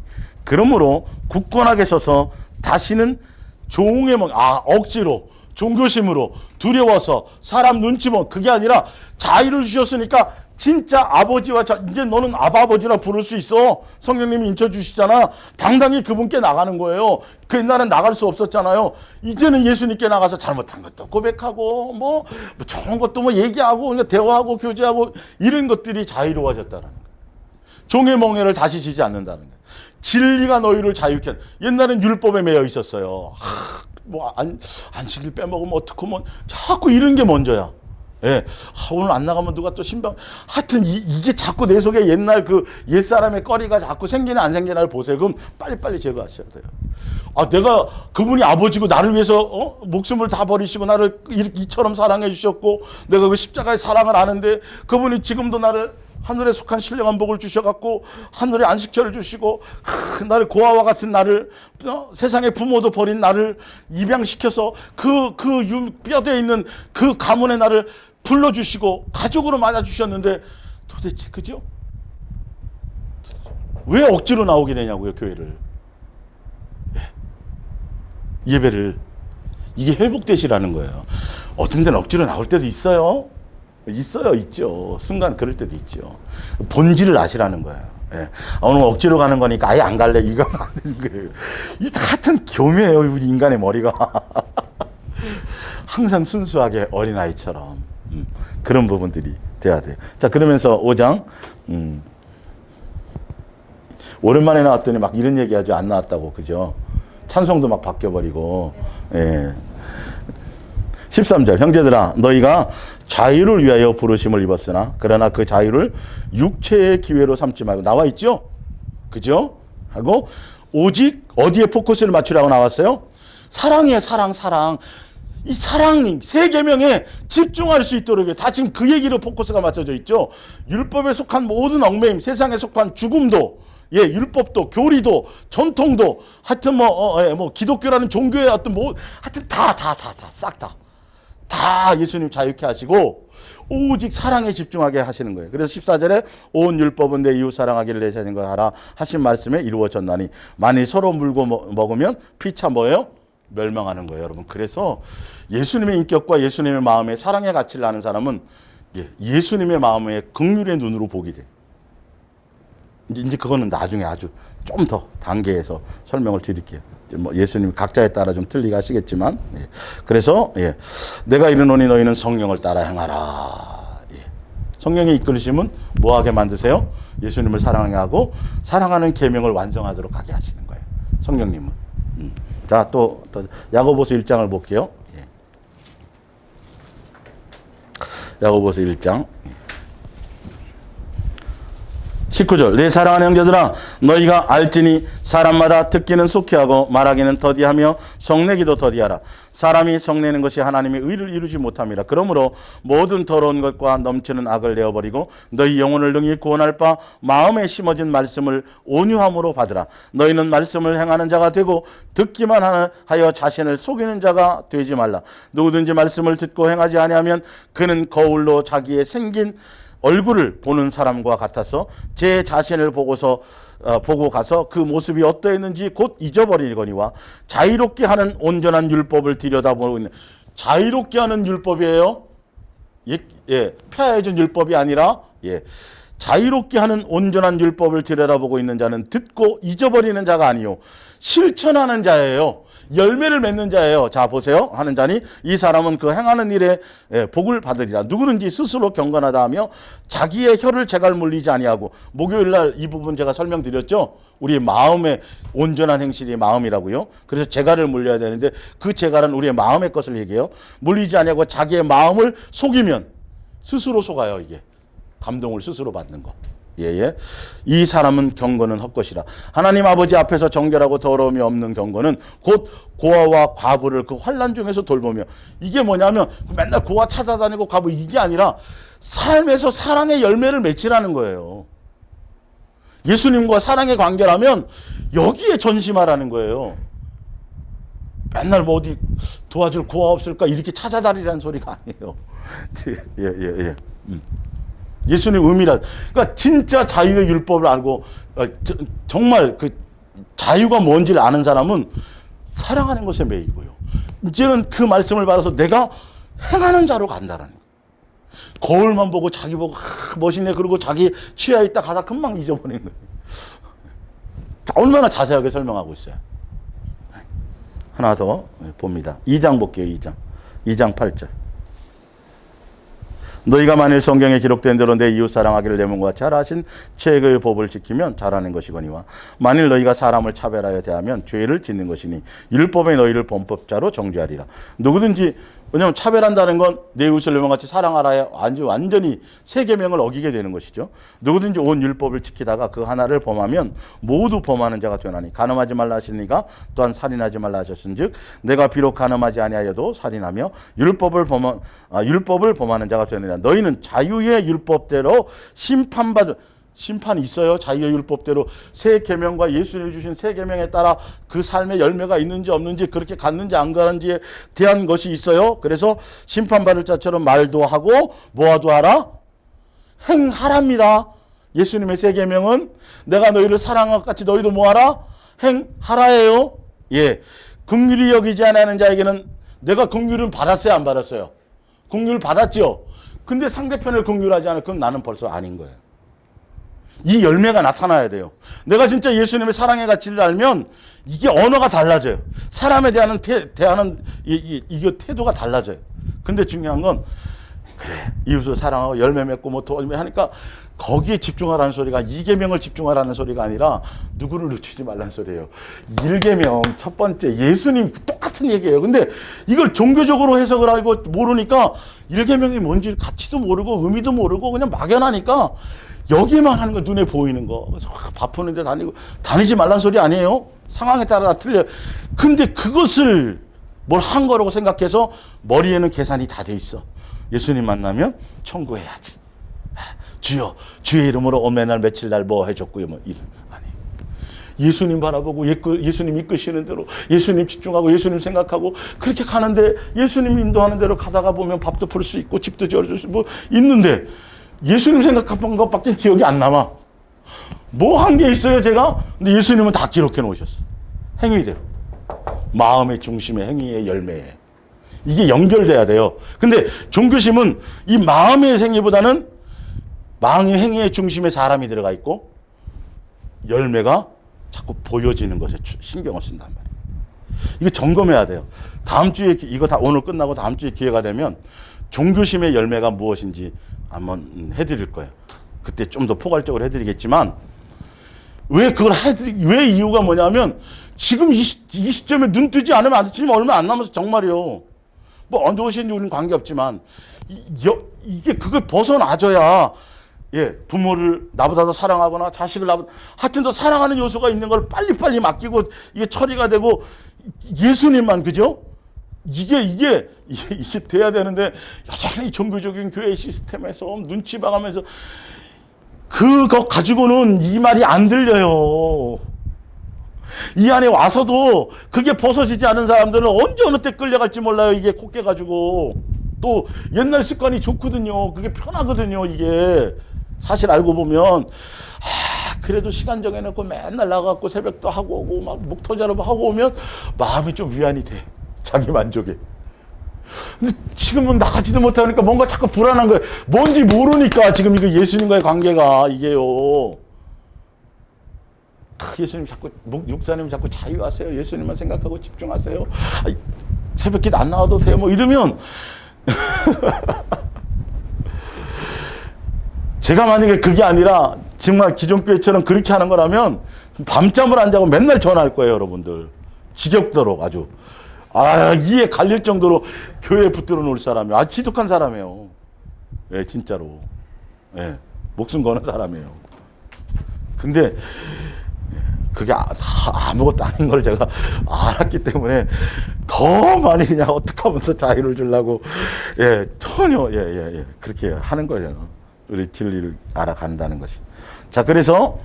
그러므로 굳건하게 서서 다시는 종의 억지로, 종교심으로, 두려워서, 사람 눈치 보면, 그게 아니라 자유를 주셨으니까 진짜 아버지와 이제 너는 아버지라 부를 수 있어. 성령님이 인쳐주시잖아. 당당히 그분께 나가는 거예요. 그 옛날엔 나갈 수 없었잖아요. 이제는 예수님께 나가서 잘못한 것도 고백하고, 뭐 좋은 것도 뭐 얘기하고, 그냥 대화하고, 교제하고, 이런 것들이 자유로워졌다는 거예요. 종의 멍에를 다시 지지 않는다는 거예요. 진리가 너희를 자유케. 옛날엔 율법에 매여 있었어요. 안식일 빼먹으면 어떡하고, 뭐, 자꾸 이런 게 먼저야. 예. 오늘 안 나가면 누가 또 신방. 하여튼, 이게 자꾸 내 속에 옛날 그 옛사람의 꺼리가 자꾸 생기나 안 생기나를 보세요. 그럼 빨리빨리 제거하셔야 돼요. 내가 그분이 아버지고 나를 위해서, 목숨을 다 버리시고 나를 이처럼 사랑해 주셨고, 내가 그 십자가의 사랑을 아는데, 그분이 지금도 나를 하늘에 속한 신령한 복을 주셔갖고 하늘에 안식처를 주시고 나를 고아와 같은 나를 세상의 부모도 버린 나를 입양시켜서 그 뼈대에 있는 그 가문의 나를 불러주시고 가족으로 맞아주셨는데 도대체 그죠? 왜 억지로 나오게 되냐고요, 교회를. 예배를. 이게 회복되시라는 거예요. 어떤 데는 억지로 나올 때도 있어요. 있죠. 순간 그럴 때도 있죠. 본질을 아시라는 거예요. 예. 오늘 억지로 가는 거니까 아예 안 갈래. 이거 안 되는 거예요. 이 같은 교묘해요, 우리 인간의 머리가. 항상 순수하게 어린아이처럼. 그런 부분들이 돼야 돼요. 자, 그러면서 5장, 오랜만에 나왔더니 막 이런 얘기하죠. 안 나왔다고. 그죠? 찬송도 막 바뀌어버리고. 예. 13절 형제들아 너희가 자유를 위하여 부르심을 입었으나 그러나 그 자유를 육체의 기회로 삼지 말고 나와 있죠? 그죠? 하고 오직 어디에 포커스를 맞추라고 나왔어요? 사랑이에요. 사랑. 이 사랑 세 계명에 집중할 수 있도록 다 지금 그 얘기로 포커스가 맞춰져 있죠. 율법에 속한 모든 얽매임, 세상에 속한 죽음도, 예, 율법도, 교리도, 전통도, 하여튼 뭐 기독교라는 종교의 어떤 하여튼 싹 다 예수님 자유케 하시고 오직 사랑에 집중하게 하시는 거예요. 그래서 14절에 온 율법은 내 이웃 사랑하기를 내 자신과 하라 하신 말씀에 이루어졌나니 만일 서로 물고 먹으면 피차 뭐예요? 멸망하는 거예요, 여러분. 그래서 예수님의 인격과 예수님의 마음에 사랑의 가치를 아는 사람은 예수님의 마음에 긍휼의 눈으로 보게 돼. 이제 그거는 나중에 아주 좀 더 단계에서 설명을 드릴게요. 뭐 예수님 각자에 따라 좀 틀리게 하시겠지만, 예. 그래서 내가 이르노니 너희는 성령을 따라 행하라. 예. 성령의 이끌으심은 뭐하게 만드세요? 예수님을 사랑하게 하고 사랑하는 계명을 완성하도록 하게 하시는 거예요. 성령님은. 자, 또 야고보서 1장을 볼게요. 예. 야고보서 1장 19절 내 사랑하는 형제들아 너희가 알지니 사람마다 듣기는 속히하고 말하기는 더디하며 성내기도 더디하라. 사람이 성내는 것이 하나님의 의를 이루지 못함이라. 그러므로 모든 더러운 것과 넘치는 악을 내어버리고 너희 영혼을 능히 구원할 바 마음에 심어진 말씀을 온유함으로 받으라. 너희는 말씀을 행하는 자가 되고 듣기만 하여 자신을 속이는 자가 되지 말라. 누구든지 말씀을 듣고 행하지 아니하면 그는 거울로 자기의 생긴 얼굴을 보는 사람과 같아서 제 자신을 보고 가서 그 모습이 어떠했는지 곧 잊어버리거니와 자유롭게 하는 온전한 율법을 들여다보고 있는 자유롭게 하는 율법이에요. 폐하해진 율법이 아니라 자유롭게 하는 온전한 율법을 들여다보고 있는 자는 듣고 잊어버리는 자가 아니요 실천하는 자예요. 열매를 맺는 자예요. 자 보세요. 하는 자니 이 사람은 그 행하는 일에 복을 받으리라. 누구든지 스스로 경건하다 하며 자기의 혀를 재갈 물리지 아니하고 목요일날 이 부분 제가 설명드렸죠. 우리 마음의 온전한 행실이 마음이라고요. 그래서 재갈을 물려야 되는데 그 재갈은 우리의 마음의 것을 얘기해요. 물리지 아니하고 자기의 마음을 속이면 스스로 속아요. 이게 감동을 스스로 받는 거. 이 사람은 경건은 헛것이라. 하나님 아버지 앞에서 정결하고 더러움이 없는 경건은 곧 고아와 과부를 그 환난 중에서 돌보며 이게 뭐냐면 맨날 고아 찾아다니고 과부 이게 아니라 삶에서 사랑의 열매를 맺으라는 거예요. 예수님과 사랑의 관계라면 여기에 전심하라는 거예요. 맨날 뭐 어디 도와줄 고아 없을까 이렇게 찾아다니라는 소리가 아니에요. 예수님 의미라. 그러니까 진짜 자유의 율법을 알고 정말 그 자유가 뭔지를 아는 사람은 사랑하는 것에 매이고요. 이제는 그 말씀을 받아서 내가 행하는 자로 간다라는 거예요. 거울만 보고 자기 보고 멋있네 그러고 자기 취해 있다 가다 금방 잊어버리는 거예요. 얼마나 자세하게 설명하고 있어요. 하나 더 봅니다. 2장 볼게요. 2장 8절. 너희가 만일 성경에 기록된 대로 내 이웃 사랑하기를 내 몸과 같이 하라 하신 책의 법을 지키면 잘하는 것이거니와 만일 너희가 사람을 차별하여 대하면 죄를 짓는 것이니 율법에 너희를 범법자로 정죄하리라. 누구든지 왜냐하면 차별한다는 건 내 이웃을 내 몸과 같이 사랑하라에 완전히 세 계명을 어기게 되는 것이죠. 누구든지 온 율법을 지키다가 그 하나를 범하면 모두 범하는 자가 되나니 간음하지 말라 하시니가 또한 살인하지 말라 하셨은즉 내가 비록 간음하지 아니하여도 살인하며 율법을 범하는 자가 되느니라. 너희는 자유의 율법대로 심판이 있어요. 자유의 율법대로 새 계명과 예수님이 주신 새 계명에 따라 그 삶의 열매가 있는지 없는지 그렇게 갔는지 안 가는지에 대한 것이 있어요. 그래서 심판받을 자처럼 말도 하고 뭐하도 하라? 행하랍니다. 예수님의 새 계명은 내가 너희를 사랑한 것 같이 너희도 뭐하라? 행하라예요. 긍휼히 여기지 않는 자에게는 내가 긍휼은 받았어요, 안 받았어요? 긍휼 받았죠. 근데 상대편을 긍휼하지 않으면 그건 나는 벌써 아닌 거예요. 이 열매가 나타나야 돼요. 내가 진짜 예수님의 사랑의 가치를 알면 이게 언어가 달라져요. 사람에 대한 대하는 이게 태도가 달라져요. 근데 중요한 건 그래, 이웃을 사랑하고 열매 맺고 뭐 돌매 하니까 거기에 집중하라는 소리가 2계명을 집중하라는 소리가 아니라 누구를 놓치지 말라는 소리예요. 1계명 첫 번째 예수님 똑같은 얘기예요. 근데 이걸 종교적으로 해석을 알고 모르니까 1계명이 뭔지 가치도 모르고 의미도 모르고 그냥 막연하니까 여기만 하는 거, 눈에 보이는 거. 밥 푸는데 다니지 말라는 소리 아니에요. 상황에 따라 다 틀려요. 근데 그것을 뭘 한 거라고 생각해서 머리에는 계산이 다 돼 있어. 예수님 만나면 청구해야지. 주여, 주의 이름으로 맨날 며칠 날 뭐 해줬고요. 뭐 이름 아니. 예수님 바라보고 예수님 이끄시는 대로 예수님 집중하고 예수님 생각하고 그렇게 가는데 예수님 인도하는 대로 가다가 보면 밥도 풀 수 있고 집도 지어줄 수 뭐 있는데 예수님 생각한 것밖에 기억이 안 남아. 뭐 한 게 있어요, 제가? 근데 예수님은 다 기록해 놓으셨어. 행위대로. 마음의 중심의 행위의 열매에. 이게 연결돼야 돼요. 근데 종교심은 이 마음의 행위보다는 마음의 행위의 중심에 사람이 들어가 있고 열매가 자꾸 보여지는 것에 신경을 쓴단 말이에요. 이거 점검해야 돼요. 다음 주에 이거 다 오늘 끝나고 다음 주에 기회가 되면 종교심의 열매가 무엇인지 한번 해드릴 거예요. 그때 좀 더 포괄적으로 해드리겠지만 왜 그걸 왜 이유가 뭐냐면 지금 이 시점에 눈 뜨지 않으면 안 돼. 지금 얼마 안 남아서 정말이요. 뭐 언제 오시는지 우리는 관계없지만 이게 그걸 벗어나줘야 예, 부모를 나보다 더 사랑하거나 자식을 하여튼 더 사랑하는 요소가 있는 걸 빨리빨리 맡기고 이게 처리가 되고 예수님만 그죠? 이게 돼야 되는데 여전히 종교적인 교회 시스템에서 눈치 봐가면서 그거 가지고는 이 말이 안 들려요. 이 안에 와서도 그게 벗어지지 않은 사람들은 언제 어느 때 끌려갈지 몰라요. 이게 콧게 가지고 또 옛날 습관이 좋거든요. 그게 편하거든요. 이게 사실 알고 보면 그래도 시간 정해놓고 맨날 나가고 새벽도 하고 오고 막 목 터져라고 하고 오면 마음이 좀 위안이 돼. 자기 만족에. 근데 지금은 나가지도 못하니까 뭔가 자꾸 불안한 거예요. 뭔지 모르니까 지금 이거 예수님과의 관계가 이게요. 예수님 자꾸 목사님 자꾸 자유하세요. 예수님만 생각하고 집중하세요. 새벽기도 안 나와도 돼요. 뭐 이러면 제가 만약에 그게 아니라 정말 기존 교회처럼 그렇게 하는 거라면 밤잠을 안 자고 맨날 전화할 거예요, 여러분들. 지겹도록 아주. 이에 갈릴 정도로 교회에 붙들어 놓을 사람이에요. 지독한 사람이에요. 예, 진짜로. 예, 목숨 거는 사람이에요. 근데 그게 아무것도 아닌 걸 제가 알았기 때문에 더 많이 그냥 어떻게 하면 더 자유를 주려고 예, 전혀 그렇게 하는 거예요. 우리 진리를 알아간다는 것이. 자, 그래서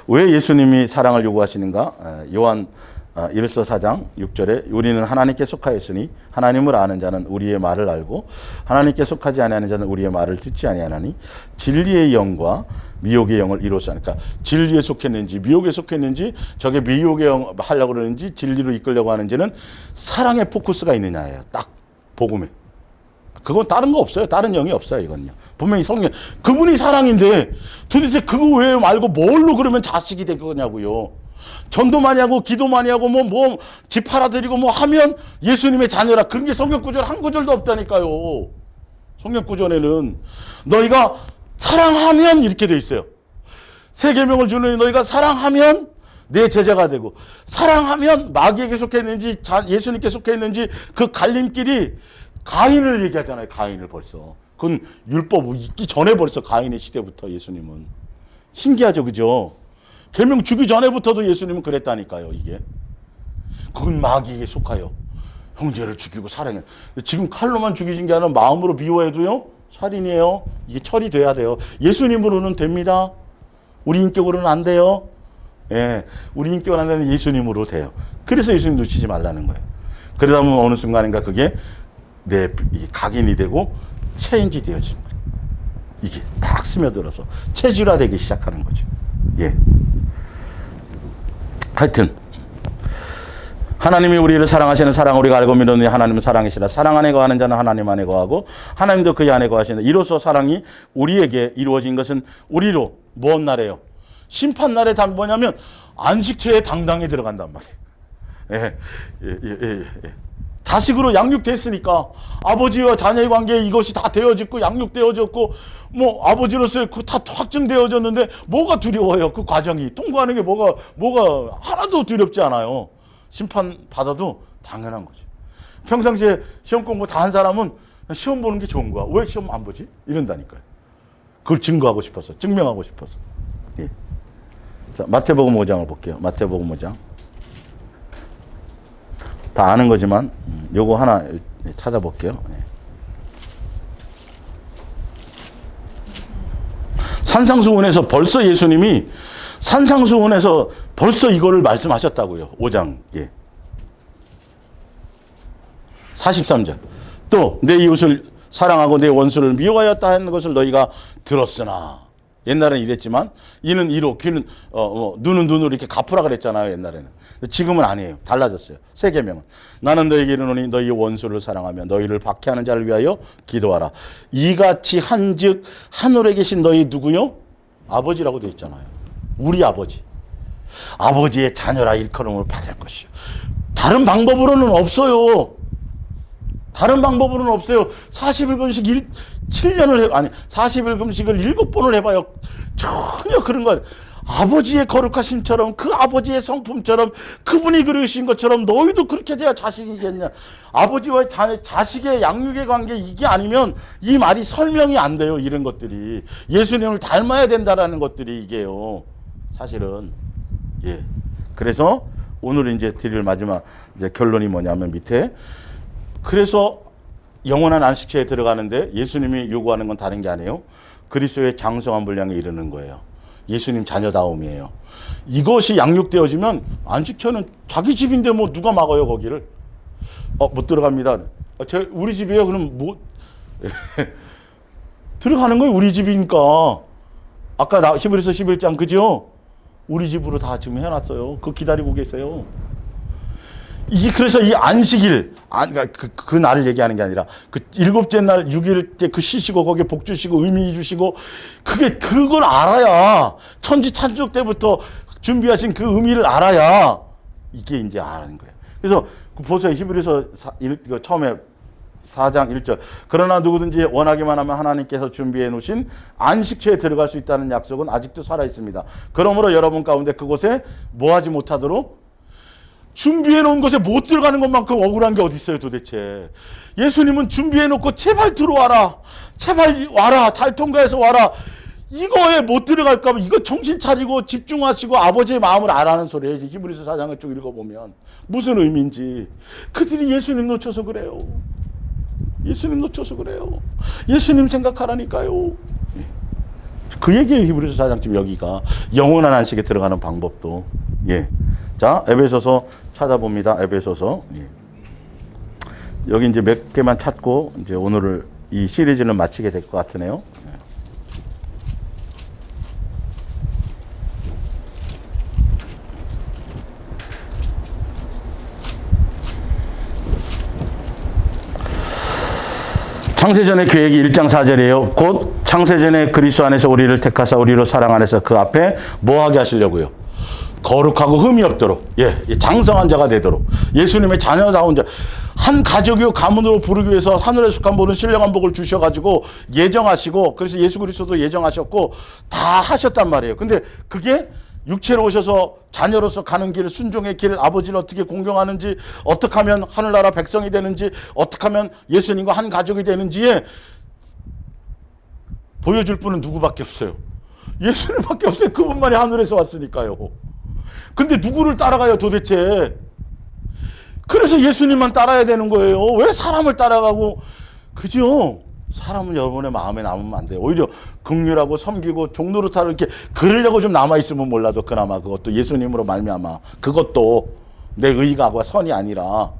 왜 예수님이 사랑을 요구하시는가? 요한 1서 4장 6절에 우리는 하나님께 속하였으니 하나님을 아는 자는 우리의 말을 알고 하나님께 속하지 아니하는 자는 우리의 말을 듣지 아니하나니 진리의 영과 미혹의 영을 이로써 그러니까 진리에 속했는지 미혹에 속했는지 저게 미혹의 영 하려고 그러는지 진리로 이끌려고 하는지는 사랑의 포커스가 있느냐예요. 딱 복음에. 그건 다른 거 없어요. 다른 영이 없어요. 이건요. 분명히 성령 그분이 사랑인데 도대체 그거 왜 말고 뭘로 그러면 자식이 될 거냐고요. 전도 많이 하고 기도 많이 하고 뭐 집 팔아드리고 뭐 하면 예수님의 자녀라. 그런 게 성경 구절 한 구절도 없다니까요. 성경 구절에는 너희가 사랑하면 이렇게 돼 있어요. 세 계명을 주는 너희가 사랑하면 내 제자가 되고 사랑하면 마귀에게 속했는지 예수님께 속했는지 그 갈림길이 가인을 얘기하잖아요. 가인을 벌써. 그건 율법 있기 전에 벌써 가인의 시대부터 예수님은. 신기하죠. 그죠? 계명 주기 전에부터도 예수님은 그랬다니까요. 이게. 그건 마귀에게 속하여 형제를 죽이고 사랑해. 지금 칼로만 죽이신 게 아니라 마음으로 미워해도요. 살인이에요. 이게 처리돼야 돼요. 예수님으로는 됩니다. 우리 인격으로는 안 돼요. 예, 우리 인격은 안 되는 예수님으로 돼요. 그래서 예수님 놓치지 말라는 거예요. 그러다 보면 어느 순간인가 그게 내 각인이 되고 체인지 되어지는 거예요. 이게 탁 스며들어서 체질화되기 시작하는 거죠. 예. 하여튼 하나님이 우리를 사랑하시는 사랑 우리가 알고 믿는 하나님은 사랑이시라. 사랑 안에 거하는 자는 하나님 안에 거하고 하나님도 그의 안에 거하시는 이로써 사랑이 우리에게 이루어진 것은 우리로 무엇 날에요? 심판 날에 뭐냐면 안식처에 당당히 들어간단 말이에요. 예. 자식으로 양육됐으니까 아버지와 자녀의 관계에 이것이 다 되어졌고 양육되어졌고 뭐 아버지로서의 그 다 확증되어졌는데 뭐가 두려워요? 그 과정이 통과하는 게 뭐가 하나도 두렵지 않아요. 심판 받아도 당연한 거죠. 평상시에 시험 공부 다 한 사람은 시험 보는 게 좋은 거야. 왜 시험 안 보지? 이런다니까요. 그걸 증거하고 싶어서, 증명하고 싶어서. 예. 자, 마태복음 5장을 볼게요. 마태복음 5장. 다 아는 거지만 요거 하나 찾아볼게요. 예. 산상수훈에서 벌써 예수님이 산상수훈에서 벌써 이거를 말씀하셨다고요. 5장. 예. 43절. 또 내 이웃을 사랑하고 내 원수를 미워하였다 하는 것을 너희가 들었으나 옛날에는 이랬지만 이는 이로 귀는 눈은 눈으로 이렇게 갚으라 그랬잖아요. 옛날에는. 지금은 아니에요. 달라졌어요. 새 계명은 나는 너희에게 이르노니 너희 원수를 사랑하며 너희를 박해하는 자를 위하여 기도하라. 이같이 한즉 하늘에 계신 너희 누구요? 아버지라고 되어 있잖아요. 우리 아버지. 아버지의 자녀라 일컬음을 받을 것이요. 다른 방법으로는 없어요. 다른 방법으로는 없어요. 40일 금식 7년을 아니 40일 금식을 7번을 해봐요. 전혀 그런 거 아버지의 거룩하심처럼 그 아버지의 성품처럼 그분이 그러신 것처럼 너희도 그렇게 돼야 자식이겠냐. 아버지와 자식의 양육의 관계 이게 아니면 이 말이 설명이 안 돼요. 이런 것들이 예수님을 닮아야 된다라는 것들이 이게요. 사실은 예. 그래서 오늘 이제 드릴 마지막 이제 결론이 뭐냐면 밑에 그래서 영원한 안식처에 들어가는데 예수님이 요구하는 건 다른 게 아니에요. 그리스도의 장성한 분량에 이르는 거예요. 예수님 자녀다움이에요. 이것이 양육되어지면 안식처는 자기 집인데 뭐 누가 막아요 거기를. 못 들어갑니다. 우리 집이에요. 그럼 뭐 들어가는 거예요. 우리 집이니까. 아까 히브리서 11장 그죠? 우리 집으로 다 지금 해놨어요. 그거 기다리고 계세요. 이게 그래서 이 안식일, 그 날을 얘기하는 게 아니라 그 일곱째 날 6일째 그 쉬시고 거기에 복 주시고 의미 주시고 그걸 알아야 천지 창조 때부터 준비하신 그 의미를 알아야 이게 이제 아는 거예요. 그래서 보세요. 히브리서 처음에 4장 1절. 그러나 누구든지 원하기만 하면 하나님께서 준비해 놓으신 안식처에 들어갈 수 있다는 약속은 아직도 살아 있습니다. 그러므로 여러분 가운데 그곳에 뭐 하지 못하도록 준비해 놓은 곳에 못 들어가는 것만큼 억울한 게 어디 있어요 도대체. 예수님은 준비해 놓고 제발 들어와라. 제발 와라. 잘 통과해서 와라. 이거에 못 들어갈까 봐 이거 정신 차리고 집중하시고 아버지의 마음을 알아는 소리예요. 히브리서 4장을 쭉 읽어보면 무슨 의미인지. 그들이 예수님 놓쳐서 그래요. 예수님 놓쳐서 그래요. 예수님 생각하라니까요. 그 얘기예요. 히브리서 4장 지금 여기가 영원한 안식에 들어가는 방법도. 예. 자, 에베소서 찾아봅니다. 에베소서. 예. 여기 이제 몇 개만 찾고 이제 오늘을 이 시리즈는 마치게 될 것 같으네요. 예. 창세전의 계획이 1장 4절이에요. 곧 창세전에 그리스도 안에서 우리를 택하사 우리로 사랑 안에서 그 앞에 뭐하게 하시려고요? 거룩하고 흠이 없도록, 장성한 자가 되도록, 예수님의 자녀다운 자, 한 가족이요 가문으로 부르기 위해서 하늘에 속한 분은 신령한 복을 주셔가지고 예정하시고, 그래서 예수 그리스도도 예정하셨고 다 하셨단 말이에요. 근데 그게 육체로 오셔서 자녀로서 가는 길, 순종의 길, 아버지를 어떻게 공경하는지, 어떻게 하면 하늘나라 백성이 되는지, 어떻게 하면 예수님과 한 가족이 되는지에 보여줄 분은 누구밖에 없어요. 예수님밖에 없어요. 그분만이 하늘에서 왔으니까요. 근데 누구를 따라가요 도대체? 그래서 예수님만 따라야 되는 거예요. 왜 사람을 따라가고, 그죠? 사람은 여러분의 마음에 남으면 안 돼요. 오히려 긍휼하고 섬기고 종로로 타러 이렇게 그러려고 좀 남아있으면 몰라도 그나마 그것도 예수님으로 말미암아 그것도 내 의가 선이 아니라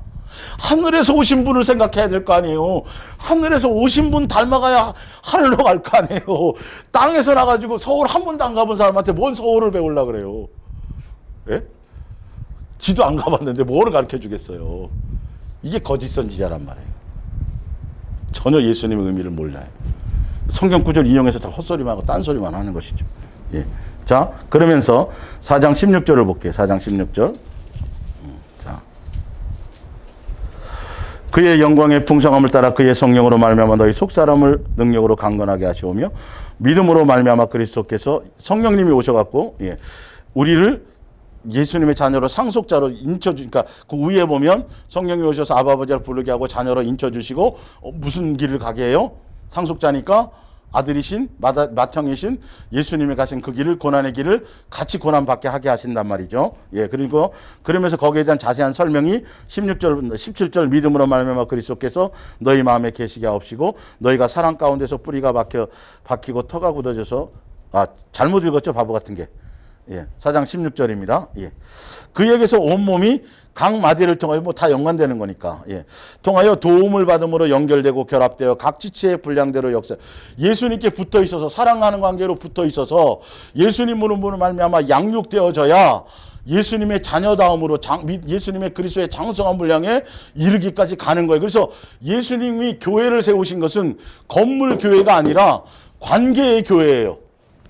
하늘에서 오신 분을 생각해야 될 거 아니에요. 하늘에서 오신 분 닮아가야 하늘로 갈 거 아니에요. 땅에서 나가지고 서울 한 번도 안 가본 사람한테 뭔 서울을 배우려고 그래요. 예? 지도 안 가봤는데 뭐를 가르쳐 주겠어요. 이게 거짓 선지자란 말이에요. 전혀 예수님의 의미를 몰라요. 성경 구절 인용해서 다 헛소리만 하고 딴소리만 하는 것이죠. 예. 자, 그러면서 4장 16절을 볼게요. 4장 16절. 자. 그의 영광의 풍성함을 따라 그의 성령으로 말미암아 너희 속사람을 능력으로 강건하게 하시오며 믿음으로 말미암아 그리스도께서 성령님이 오셔갖고 우리를 예수님의 자녀로 상속자로 인쳐주니까 그 위에 보면 성령이 오셔서 아버지를 부르게 하고 자녀로 인쳐주시고 무슨 길을 가게 해요? 상속자니까 아들이신 맏형이신 예수님이 가신 그 길을 고난의 길을 같이 고난받게 하게 하신단 말이죠. 그리고 그러면서 거기에 대한 자세한 설명이 16절 17절 믿음으로 말미암아 그리스도께서 너희 마음에 계시게 하옵시고 너희가 사랑 가운데서 뿌리가 박히고 터가 굳어져서 잘못 읽었죠 바보 같은 게 4장 16절입니다. 그에게서 온몸이 각 마디를 통하여 다 연관되는 거니까 통하여 도움을 받음으로 연결되고 결합되어 각 지체의 분량대로 역사 예수님께 붙어 있어서 사랑하는 관계로 붙어 있어서 예수님으로 말미암아 양육되어져야 예수님의 자녀다움으로 예수님의 그리스도의 장성한 분량에 이르기까지 가는 거예요. 그래서 예수님이 교회를 세우신 것은 건물 교회가 아니라 관계의 교회예요.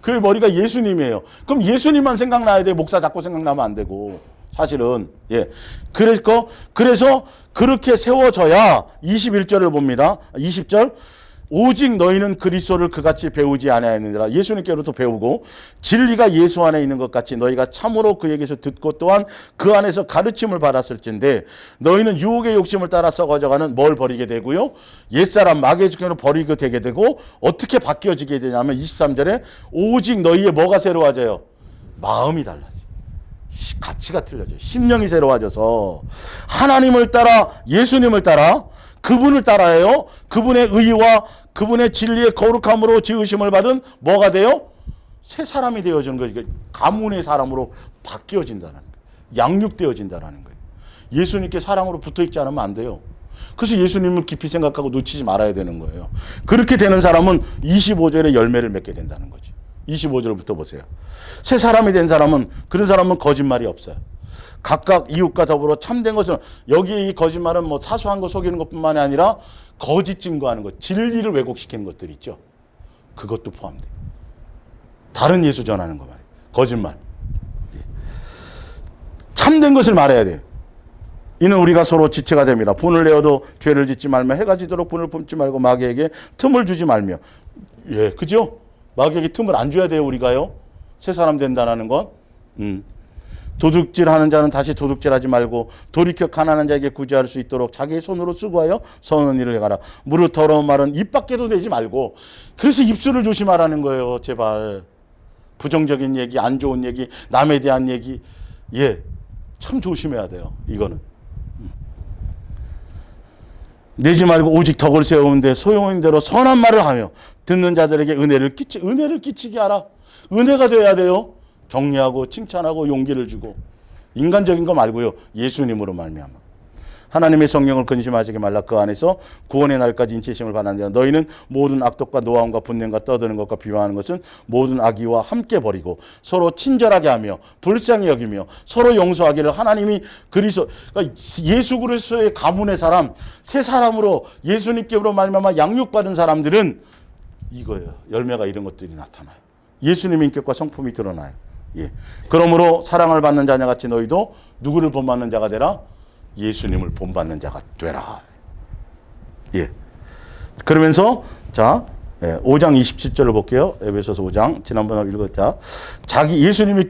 그 머리가 예수님이에요. 그럼 예수님만 생각나야 돼. 목사 자꾸 생각나면 안 되고. 사실은. 그래서 그렇게 세워져야 21절을 봅니다. 20절. 오직 너희는 그리스도를 그같이 배우지 아니하였느니라. 예수님께로부터 배우고 진리가 예수 안에 있는 것 같이 너희가 참으로 그에게서 듣고 또한 그 안에서 가르침을 받았을진데 너희는 유혹의 욕심을 따라 썩어져가는 뭘 버리게 되고요. 옛사람 마귀의 주권을 버리게 되게 되고 어떻게 바뀌어지게 되냐면 23절에 오직 너희의 뭐가 새로워져요? 마음이 달라져. 가치가 틀려져요. 심령이 새로워져서 하나님을 따라 예수님을 따라 그분을 따라해요. 그분의 의와 그분의 진리의 거룩함으로 지으심을 받은 뭐가 돼요? 새 사람이 되어지는 거예요. 가문의 사람으로 바뀌어진다는 거예요. 양육되어진다는 거예요. 예수님께 사랑으로 붙어있지 않으면 안 돼요. 그래서 예수님을 깊이 생각하고 놓치지 말아야 되는 거예요. 그렇게 되는 사람은 25절에 열매를 맺게 된다는 거죠. 25절부터 보세요. 새 사람이 된 사람은 그런 사람은 거짓말이 없어요. 각각 이웃과 더불어 참된 것은 여기 이 거짓말은 뭐 사소한 거 속이는 것뿐만이 아니라 거짓 증거하는 것, 진리를 왜곡시키는 것들 있죠. 그것도 포함돼요. 다른 예수 전하는 거 말이에요. 거짓말. 참된 것을 말해야 돼요. 이는 우리가 서로 지체가 됩니다. 분을 내어도 죄를 짓지 말며 해가 지도록 분을 품지 말고 마귀에게 틈을 주지 말며. 그죠? 마귀에게 틈을 안 줘야 돼요, 우리가요. 새 사람 된다는 건. 도둑질하는 자는 다시 도둑질하지 말고 돌이켜 가난한 자에게 구제할 수 있도록 자기의 손으로 수고하여 선한 일을 해가라. 무릇 더러운 말은 입 밖에도 내지 말고. 그래서 입술을 조심하라는 거예요. 제발. 부정적인 얘기, 안 좋은 얘기, 남에 대한 얘기. 참 조심해야 돼요. 이거는. 내지 말고 오직 덕을 세우는데 소용인 대로 선한 말을 하며 듣는 자들에게 은혜를 끼치게 하라. 은혜가 돼야 돼요. 격려하고 칭찬하고 용기를 주고. 인간적인 거 말고요. 예수님으로 말미암아. 하나님의 성령을 근심하지 말라. 그 안에서 구원의 날까지 인치심을 받았느니라. 너희는 모든 악독과 노함과 분냄과 떠드는 것과 비방하는 것은 모든 악의와 함께 버리고 서로 친절하게 하며 불쌍히 여기며 서로 용서하기를 하나님이 그리스도 그러니까 예수 그리스도의 가문의 사람 새 사람으로 예수님께로 말미암아 양육받은 사람들은 이거예요. 열매가 이런 것들이 나타나요. 예수님의 인격과 성품이 드러나요. 그러므로 사랑을 받는 자녀같이 너희도 누구를 본받는 자가 되라? 예수님을 본받는 자가 되라. 그러면서 자 5장 27절을 볼게요. 에베소서 5장 지난번에 읽었자 예수님이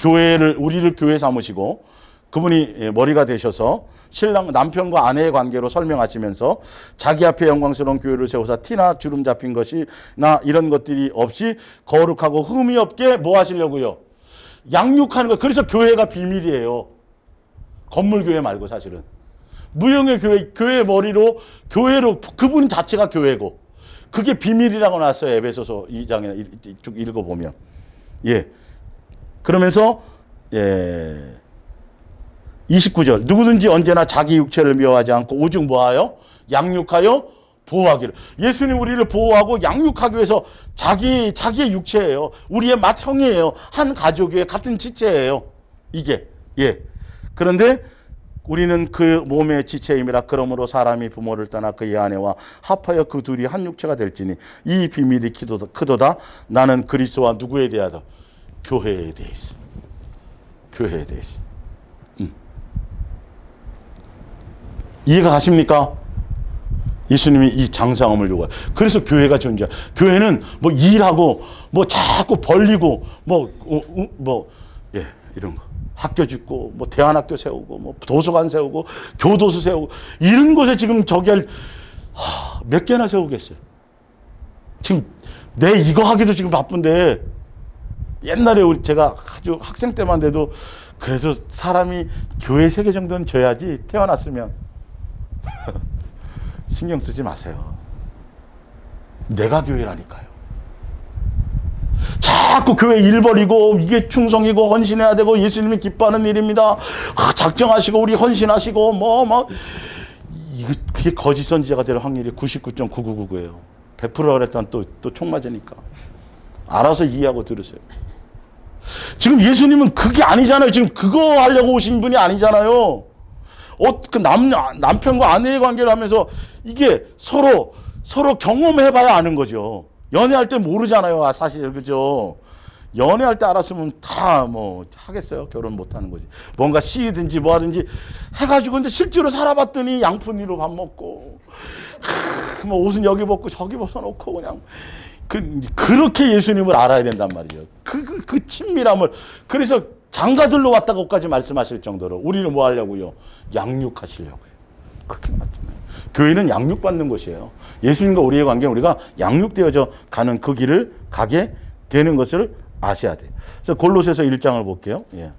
우리를 교회 삼으시고 그분이 머리가 되셔서 신랑 남편과 아내의 관계로 설명하시면서 자기 앞에 영광스러운 교회를 세우사 티나 주름 잡힌 것이나 이런 것들이 없이 거룩하고 흠이 없게 뭐 하시려고요? 양육하는 거. 그래서 교회가 비밀이에요. 건물 교회 말고 사실은. 무형의 교회 머리로 교회로 그분 자체가 교회고 그게 비밀이라고 나왔어요. 에베소서 2장에 쭉 읽어보면. 그러면서 29절 누구든지 언제나 자기 육체를 미워하지 않고 오직 뭐하여? 양육하여 보호하기를. 예수님 우리를 보호하고 양육하기 위해서 자기의 육체예요. 우리의 맏형이에요. 한 가족이에요. 같은 지체예요. 이게. 그런데 우리는 그 몸의 지체임이라. 그러므로 사람이 부모를 떠나 그의 아내와 합하여 그 둘이 한 육체가 될지니 이 비밀이 크도다. 나는 그리스도와 누구에 대하여? 교회에 대해서. 교회에 대해서. 이해가 가십니까? 예수님이 이 장성함을 요구해요. 그래서 교회가 존재해요. 교회는 뭐 일하고 뭐 자꾸 벌리고 예, 이런 거. 학교 짓고 뭐 대안학교 세우고 뭐 도서관 세우고 교도소 세우고 이런 곳에 지금 저기 몇 개나 세우겠어요. 지금 내 이거 하기도 지금 바쁜데 옛날에 제가 아주 학생 때만 돼도 그래도 사람이 교회 3개 정도는 져야지 태어났으면 신경 쓰지 마세요. 내가 교회라니까요. 자꾸 교회 일 버리고 이게 충성이고 헌신해야 되고 예수님이 기뻐하는 일입니다. 작정하시고 우리 헌신하시고 그게 거짓 선지자가 될 확률이 99.9999예요. 100%라 그랬더니 또 총 맞으니까. 알아서 이해하고 들으세요. 지금 예수님은 그게 아니잖아요. 지금 그거 하려고 오신 분이 아니잖아요. 그 남편과 아내의 관계를 하면서 이게 서로 경험해봐야 아는 거죠. 연애할 때 모르잖아요. 사실 그죠. 연애할 때 알았으면 다 하겠어요. 결혼 못 하는 거지. 뭔가 씨든지 뭐 하든지 해가지고 이제 실제로 살아봤더니 양푼이로 밥 먹고 옷은 여기 벗고 저기 벗어놓고 그냥 그렇게 예수님을 알아야 된단 말이죠. 그 친밀함을. 그래서 장가들로 왔다 거기까지 말씀하실 정도로 우리는 뭐 하려고요? 양육하시려고요. 그렇게 맞잖아요. 교회는 양육받는 곳이에요. 예수님과 우리의 관계는 우리가 양육되어져 가는 그 길을 가게 되는 것을 아셔야 돼요. 그래서 골로새서 1장을 볼게요. 예.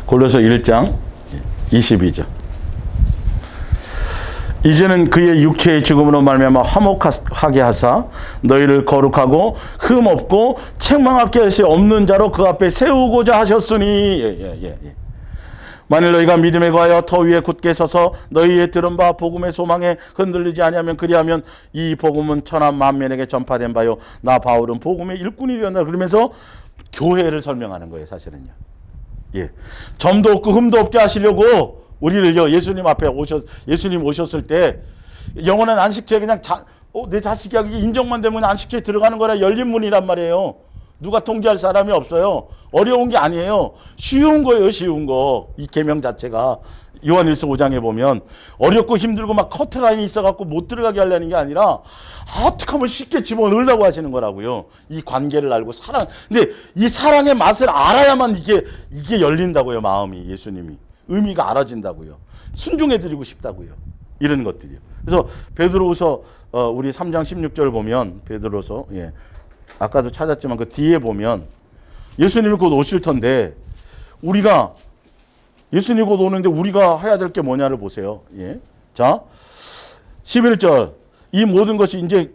골로새 1장 22절. 이제는 그의 육체의 죽음으로 말미암아 화목하게 하사 너희를 거룩하고 흠 없고 책망할 것이 없는 자로 그 앞에 세우고자 하셨으니 만일 너희가 믿음에 거하여 터 위에 굳게 서서 너희의 들은 바 복음의 소망에 흔들리지 아니하면 그리하면 이 복음은 천하 만민에게 전파된 바요 나 바울은 복음의 일꾼이 되었다. 그러면서 교회를 설명하는 거예요. 사실은요. 예, 점도 없고 흠도 없게 하시려고 우리를요 예수님 앞에 예수님 오셨을 때 영원한 안식처에 그냥 내 자식이 인정만 되면 안식처에 들어가는 거라 열린 문이란 말이에요. 누가 통제할 사람이 없어요. 어려운 게 아니에요. 쉬운 거예요. 쉬운 거. 이 계명 자체가 요한일서 5장에 보면 어렵고 힘들고 막 커트라인이 있어갖고 못 들어가게 하려는 게 아니라 어떻게 하면 쉽게 집어넣으려고 하시는 거라고요. 이 관계를 알고 사랑. 근데 이 사랑의 맛을 알아야만 이게 열린다고요. 마음이. 예수님이 의미가 알아진다고요. 순종해드리고 싶다고요. 이런 것들이요. 그래서 베드로후서 우리 3장 16절 보면 베드로서 아까도 찾았지만 그 뒤에 보면 예수님이 곧 오실 텐데 우리가 예수님이 곧 오는데 우리가 해야 될 게 뭐냐를 보세요. 예. 자, 11절. 이 모든 것이 이제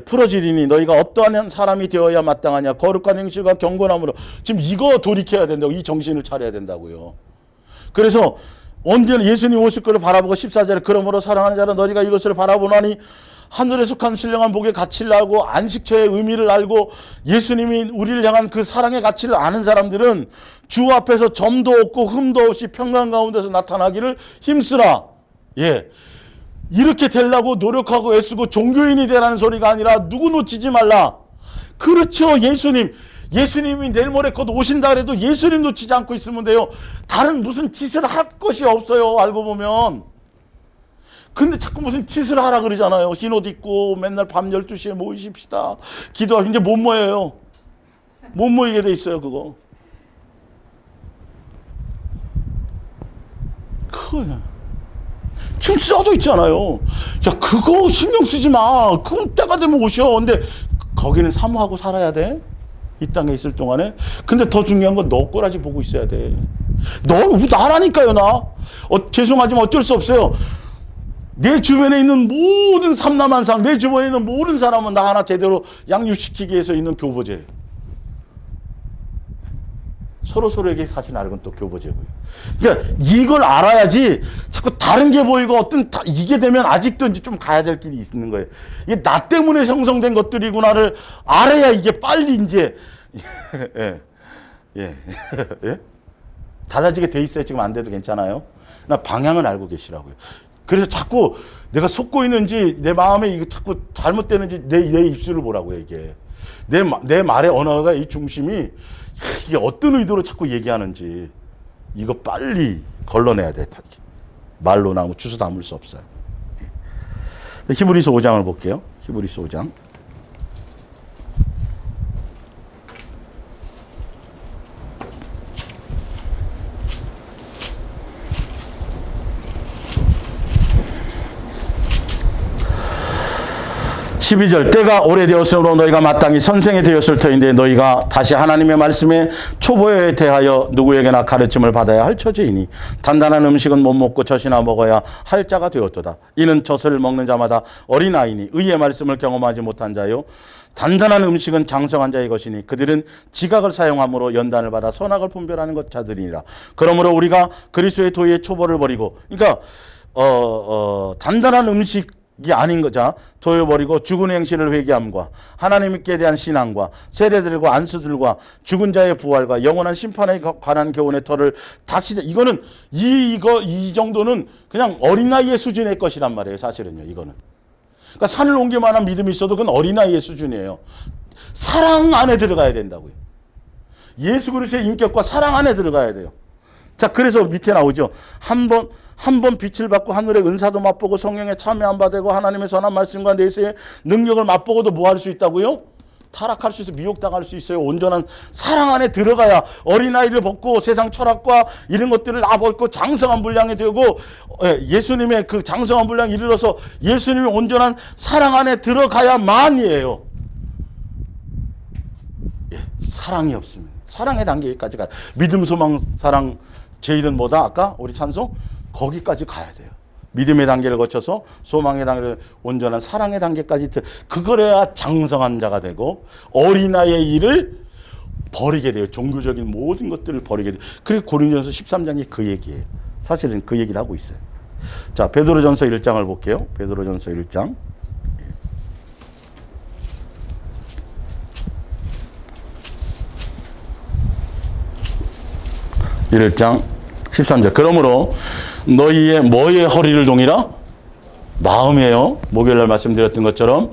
풀어지리니 너희가 어떠한 사람이 되어야 마땅하냐. 거룩한 행실과 경건함으로. 지금 이거 돌이켜야 된다고. 이 정신을 차려야 된다고요. 그래서 언제나 예수님 오실 것을 바라보고 14절에 그러므로 사랑하는 자는 너희가 이것을 바라보나니 하늘에 속한 신령한 복의 가치를 알고 안식처의 의미를 알고 예수님이 우리를 향한 그 사랑의 가치를 아는 사람들은 주 앞에서 점도 없고 흠도 없이 평강 가운데서 나타나기를 힘쓰라. 예, 이렇게 되려고 노력하고 애쓰고 종교인이 되라는 소리가 아니라 누구 놓치지 말라. 그렇죠. 예수님이 내일 모레 곧 오신다 그래도 예수님 놓치지 않고 있으면 돼요. 다른 무슨 짓을 할 것이 없어요. 알고 보면. 근데 자꾸 무슨 짓을 하라 그러잖아요. 흰 옷 입고 맨날 밤 12시에 모이십시다. 기도하고 이제 못 모여요. 못 모이게 돼 있어요. 그거. 지금 써져 있잖아요. 야, 그거 신경 쓰지 마. 그건 때가 되면 오셔. 근데 거기는 사모하고 살아야 돼. 이 땅에 있을 동안에. 근데 더 중요한 건 너 꼬라지 보고 있어야 돼. 나라니까요, 나. 죄송하지만 어쩔 수 없어요. 내 주변에 있는 모든 삼남한상, 내 주변에 있는 모든 사람은 나 하나 제대로 양육시키기 위해서 있는 교보제. 서로에게 사실 나르건 또 교보제고요. 그러니까 이걸 알아야지 자꾸 다른 게 보이고 이게 되면 아직도 이제 좀 가야 될 길이 있는 거예요. 이게 나 때문에 형성된 것들이구나를 알아야 이게 빨리 이제 예. 달라지게 돼 있어요. 지금 안 돼도 괜찮아요. 나 방향을 알고 계시라고요. 그래서 자꾸 내가 속고 있는지 내 마음에 이게 자꾸 잘못되는지 내 입술을 보라고요. 이게 내 말의 언어가 이 중심이 이게 어떤 의도로 자꾸 얘기하는지 이거 빨리 걸러내야 돼. 말로 나오고 주워 담을 수 없어요. 히브리서 5장을 볼게요. 히브리서 5장. 12절 때가 오래되었으므로 너희가 마땅히 선생이 되었을 터인데 너희가 다시 하나님의 말씀에 초보에 대하여 누구에게나 가르침을 받아야 할 처지이니 단단한 음식은 못 먹고 젖이나 먹어야 할 자가 되었도다. 이는 젖을 먹는 자마다 어린아이니 의의 말씀을 경험하지 못한 자요 단단한 음식은 장성한 자의 것이니 그들은 지각을 사용함으로 연단을 받아 선악을 분별하는 것 자들이니라. 그러므로 우리가 그리스도의 도의 초보를 버리고 그러니까 단단한 음식이 아닌 거자 도여버리고 죽은 행실을 회개함과 하나님께 대한 신앙과 세례들과 안수들과 죽은 자의 부활과 영원한 심판에 관한 교훈의 터를 닥치자. 이거는 이 정도는 그냥 어린아이의 수준의 것이란 말이에요. 사실은요. 이거는. 그러니까 산을 옮길 만한 믿음이 있어도 그건 어린아이의 수준이에요. 사랑 안에 들어가야 된다고요. 예수 그리스도의 인격과 사랑 안에 들어가야 돼요. 자, 그래서 밑에 나오죠. 한 번 빛을 받고 하늘의 은사도 맛보고 성령에 참여한 바 되고 하나님의 선한 말씀과 내세의 능력을 맛보고도 뭐 할 수 있다고요? 타락할 수 있어요. 미혹당할 수 있어요. 온전한 사랑 안에 들어가야 어린아이를 벗고 세상 철학과 이런 것들을 벗고 장성한 분량이 되고 예수님의 그 장성한 분량에 이르러서 예수님의 온전한 사랑 안에 들어가야만이에요. 사랑이 없으면 사랑의 단계까지 가요. 믿음, 소망, 사랑, 제일은 뭐다? 아까 우리 찬송 거기까지 가야 돼요. 믿음의 단계를 거쳐서 소망의 단계를 온전한 사랑의 단계까지 그거래야 장성한 자가 되고 어린아이의 일을 버리게 돼요. 종교적인 모든 것들을 버리게 돼요. 그리고 고린도전서 13장이 그 얘기예요. 사실은 그 얘기를 하고 있어요. 자, 베드로전서 1장을 볼게요. 베드로전서 1장. 1장 13절. 그러므로 너희의 뭐의 허리를 동이라? 마음이에요. 목요일날 말씀드렸던 것처럼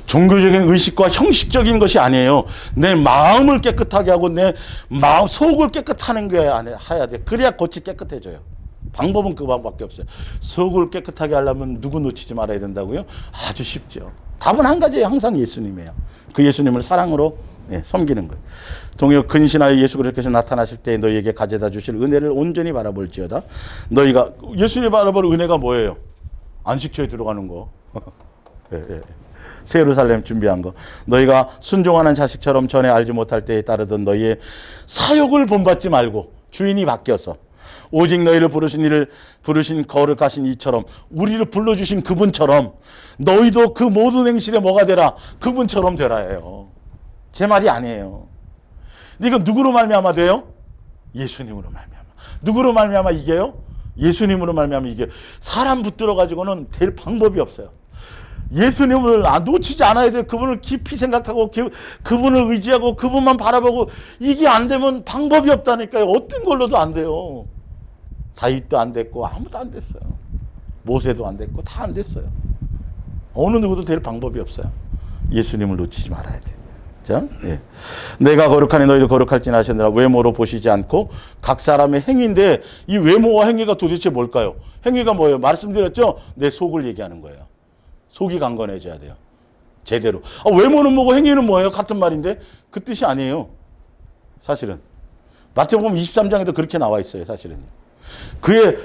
종교적인 의식과 형식적인 것이 아니에요. 내 마음을 깨끗하게 하고 내 마음 속을 깨끗하는 게 해야 돼. 그래야 겉이 깨끗해져요. 방법은 그 방법밖에 없어요. 속을 깨끗하게 하려면 누구 놓치지 말아야 된다고요? 아주 쉽죠. 답은 한 가지예요. 항상 예수님이에요. 그 예수님을 사랑으로 섬기는 거예요. 동요 근신하여 예수 그리스도께서 나타나실 때 너희에게 가져다 주실 은혜를 온전히 바라볼지어다. 너희가 예수님 바라볼 은혜가 뭐예요? 안식처에 들어가는 거. 새 예루살렘 준비한 거. 너희가 순종하는 자식처럼 전에 알지 못할 때에 따르던 너희의 사욕을 본받지 말고 주인이 바뀌어서 오직 너희를 부르신 거룩하신 이처럼 우리를 불러주신 그분처럼 너희도 그 모든 행실에 뭐가 되라? 그분처럼 되라예요. 제 말이 아니에요. 근데 이건 누구로 말미암아 돼요? 예수님으로 말미암아. 누구로 말미암아 이게요? 예수님으로 말미암아 이게. 사람 붙들어 가지고는 될 방법이 없어요. 예수님을 놓치지 않아야 돼요. 그분을 깊이 생각하고 그분을 의지하고 그분만 바라보고 이게 안 되면 방법이 없다니까요. 어떤 걸로도 안 돼요. 다윗도 안 됐고 아무도 안 됐어요. 모세도 안 됐고 다 안 됐어요. 어느 누구도 될 방법이 없어요. 예수님을 놓치지 말아야 돼요. 자, 내가 거룩하니 너희도 거룩할지니 하셨느라 외모로 보시지 않고 각 사람의 행위인데 이 외모와 행위가 도대체 뭘까요? 행위가 뭐예요? 말씀드렸죠? 내 속을 얘기하는 거예요. 속이 강건해져야 돼요. 제대로. 외모는 뭐고 행위는 뭐예요? 같은 말인데 그 뜻이 아니에요. 사실은. 마태복음 23장에도 그렇게 나와 있어요. 사실은. 그의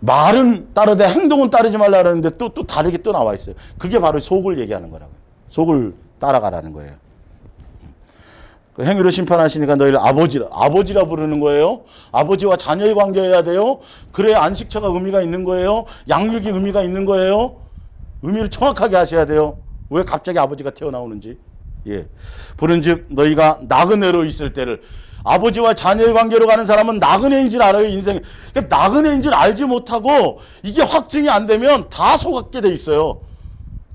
말은 따르되 행동은 따르지 말라 그러는데 또 다르게 또 나와 있어요. 그게 바로 속을 얘기하는 거라고요. 속을 따라가라는 거예요. 행위로 심판하시니까 너희를 아버지라 부르는 거예요. 아버지와 자녀의 관계여야 돼요. 그래야 안식처가 의미가 있는 거예요. 양육이 의미가 있는 거예요. 의미를 정확하게 하셔야 돼요. 왜 갑자기 아버지가 튀어나오는지. 부른즉 너희가 나그네로 있을 때를. 아버지와 자녀의 관계로 가는 사람은 나그네인 줄 알아요. 인생에. 그러니까 나그네인 줄 알지 못하고 이게 확증이 안 되면 다 속았게 돼 있어요.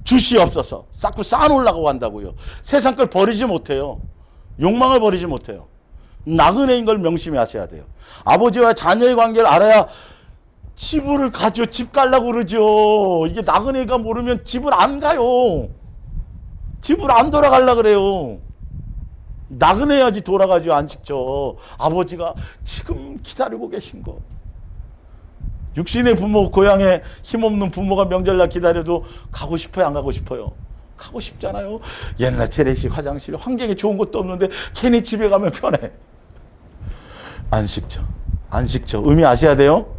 주시 없어서 자꾸 쌓아놓으려고 한다고요. 세상 걸 버리지 못해요. 욕망을 버리지 못해요. 나그네인 걸 명심히 하셔야 돼요. 아버지와 자녀의 관계를 알아야 집을 가죠. 집 가려고 그러죠. 이게 나그네가 모르면 집을 안 가요. 집을 안 돌아가려고 그래요. 나그네야지 돌아가죠. 안식처. 아버지가 지금 기다리고 계신 거. 육신의 부모, 고향에 힘없는 부모가 명절날 기다려도 가고 싶어요, 안 가고 싶어요? 가고 싶잖아요. 옛날 재래식 화장실, 환경이 좋은 것도 없는데 괜히 집에 가면 편해. 안식처. 안식처. 의미 아셔야 돼요?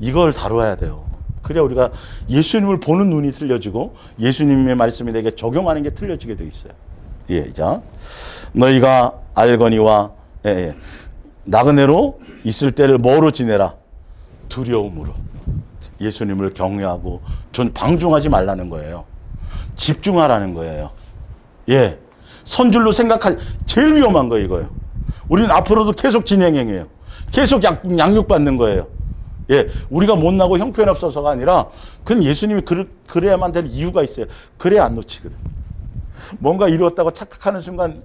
이걸 다루어야 돼요. 그래야 우리가 예수님을 보는 눈이 틀려지고 예수님의 말씀이 내게 적용하는 게 틀려지게 돼 있어요. 예, 자. 너희가 알거니와, 나그네로 있을 때를 뭐로 지내라? 두려움으로. 예수님을 경외하고 방중하지 말라는 거예요. 집중하라는 거예요. 예. 선줄로 생각할, 제일 위험한 거 이거예요. 우리는 앞으로도 계속 진행형이에요. 계속 양육받는 거예요. 예. 우리가 못나고 형편없어서가 아니라, 그건 예수님이 그래야만 되는 이유가 있어요. 그래야 안 놓치거든. 뭔가 이루었다고 착각하는 순간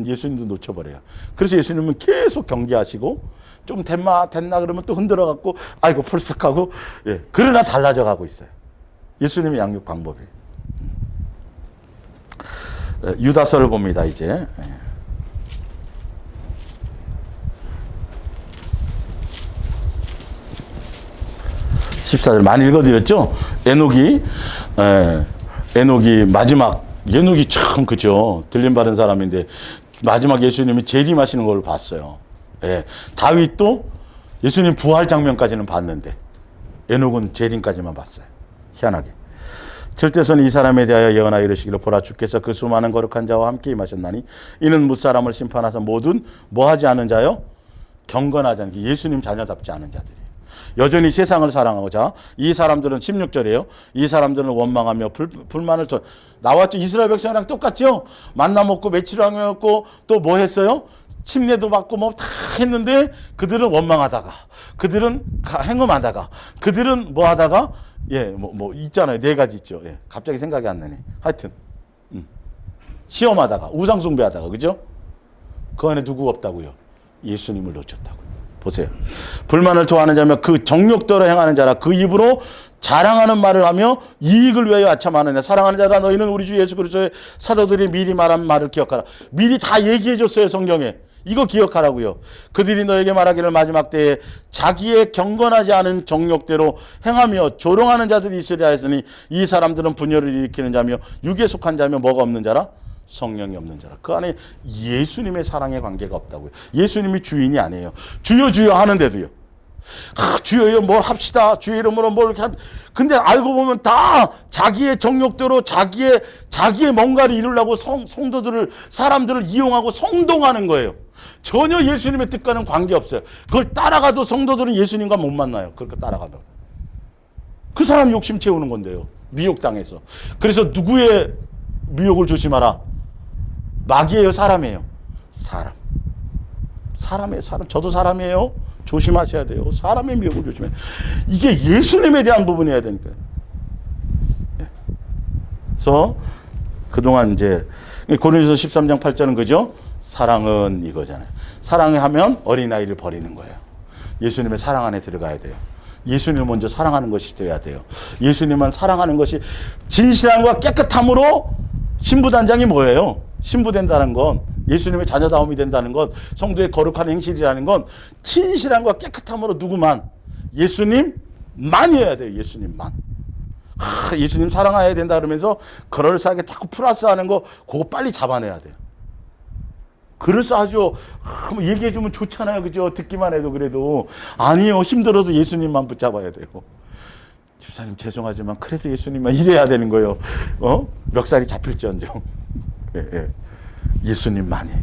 예수님도 놓쳐버려요. 그래서 예수님은 계속 경계하시고, 좀 됐나 그러면 또 흔들어갖고, 아이고, 풀썩하고, 예. 그러나 달라져 가고 있어요. 예수님의 양육 방법이에요. 유다서를 봅니다, 이제. 14절 많이 읽어드렸죠? 에녹이 마지막, 에녹이 참, 그죠? 들림 받은 사람인데, 마지막 예수님이 재림하시는 걸 봤어요. 예. 다윗도 예수님 부활 장면까지는 봤는데, 에녹은 재림까지만 봤어요. 희한하게. 절대선 이 사람에 대하여 예언하여 이르시기를 보라 주께서 그 수많은 거룩한 자와 함께 임하셨나니 이는 무사람을 심판하사 모든 뭐하지 않은 자요? 경건하지 않은 예수님 자녀답지 않은 자들이에요. 여전히 세상을 사랑하고자 이 사람들은 16절이에요. 이 사람들은 원망하며 불만을 나왔죠. 이스라엘 백성이랑 똑같죠. 만나 먹고 며칠 하고 또 뭐 했어요? 침례도 받고 뭐 다 했는데 그들은 원망하다가 그들은 행음하다가 그들은 뭐 하다가 예, 뭐 있잖아요. 네 가지 있죠. 예, 갑자기 생각이 안 나네. 하여튼 시험하다가 우상숭배하다가 그죠? 그 안에 누구 없다고요? 예수님을 놓쳤다고요. 보세요. 불만을 토하는 자며 그 정욕대로 행하는 자라 그 입으로 자랑하는 말을 하며 이익을 위하여 아첨하느냐. 사랑하는 자라 너희는 우리 주 예수 그리스도의 사도들이 미리 말한 말을 기억하라. 미리 다 얘기해 줬어요. 성경에. 이거 기억하라고요. 그들이 너에게 말하기를 마지막 때에 자기의 경건하지 않은 정욕대로 행하며 조롱하는 자들이 있으리라 했으니 이 사람들은 분열을 일으키는 자며 육에 속한 자며 뭐가 없는 자라? 성령이 없는 자라. 그 안에 예수님의 사랑의 관계가 없다고요. 예수님이 주인이 아니에요. 주여 주여 하는데도요. 주여 뭘 합시다. 주의 이름으로 뭘 이렇게 근데 알고 보면 다 자기의 정욕대로 자기의 뭔가를 이루려고 성도들을 사람들을 이용하고 성동하는 거예요. 전혀 예수님의 뜻과는 관계없어요. 그걸 따라가도 성도들은 예수님과 못 만나요. 그렇게 따라가면. 그 사람 욕심 채우는 건데요. 미혹당해서. 그래서 누구의 미혹을 조심하라. 마귀예요, 사람이에요? 사람이에요, 사람. 저도 사람이에요. 조심하셔야 돼요. 사람의 미혹을 조심해야 돼요. 이게 예수님에 대한 부분이어야 되니까요. 그래서 그동안 이제 고린도서 13장 8절은 그죠? 사랑은 이거잖아요. 사랑하면 어린아이를 버리는 거예요. 예수님의 사랑 안에 들어가야 돼요. 예수님을 먼저 사랑하는 것이 되어야 돼요. 예수님만 사랑하는 것이 진실함과 깨끗함으로 신부단장이 뭐예요? 신부된다는 건 예수님의 자녀다움이 된다는 것, 성도의 거룩한 행실이라는 건 진실함과 깨끗함으로 누구만? 예수님만이어야 돼요. 예수님만. 예수님 사랑해야 된다 그러면서 그럴싸하게 자꾸 플러스하는 거 그거 빨리 잡아내야 돼요. 그럴싸하죠. 얘기해주면 좋잖아요. 그죠? 듣기만 해도 그래도. 아니요. 힘들어도 예수님만 붙잡아야 돼요. 집사님 죄송하지만 그래도 예수님만 이래야 되는 거예요. 멱살이 잡힐지언정. 예. 예수님만이에요.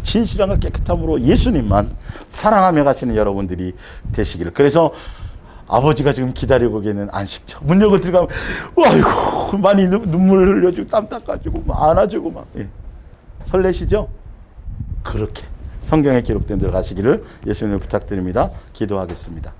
진실함과 깨끗함으로 예수님만 사랑하며 가시는 여러분들이 되시기를. 그래서 아버지가 지금 기다리고 계는 안식처. 문 열고 들어가면 아이고 많이 눈물 흘려주고 땀 닦아주고 막 안아주고 막 설레시죠? 그렇게 성경에 기록된 대로 가시기를 예수님을 부탁드립니다. 기도하겠습니다.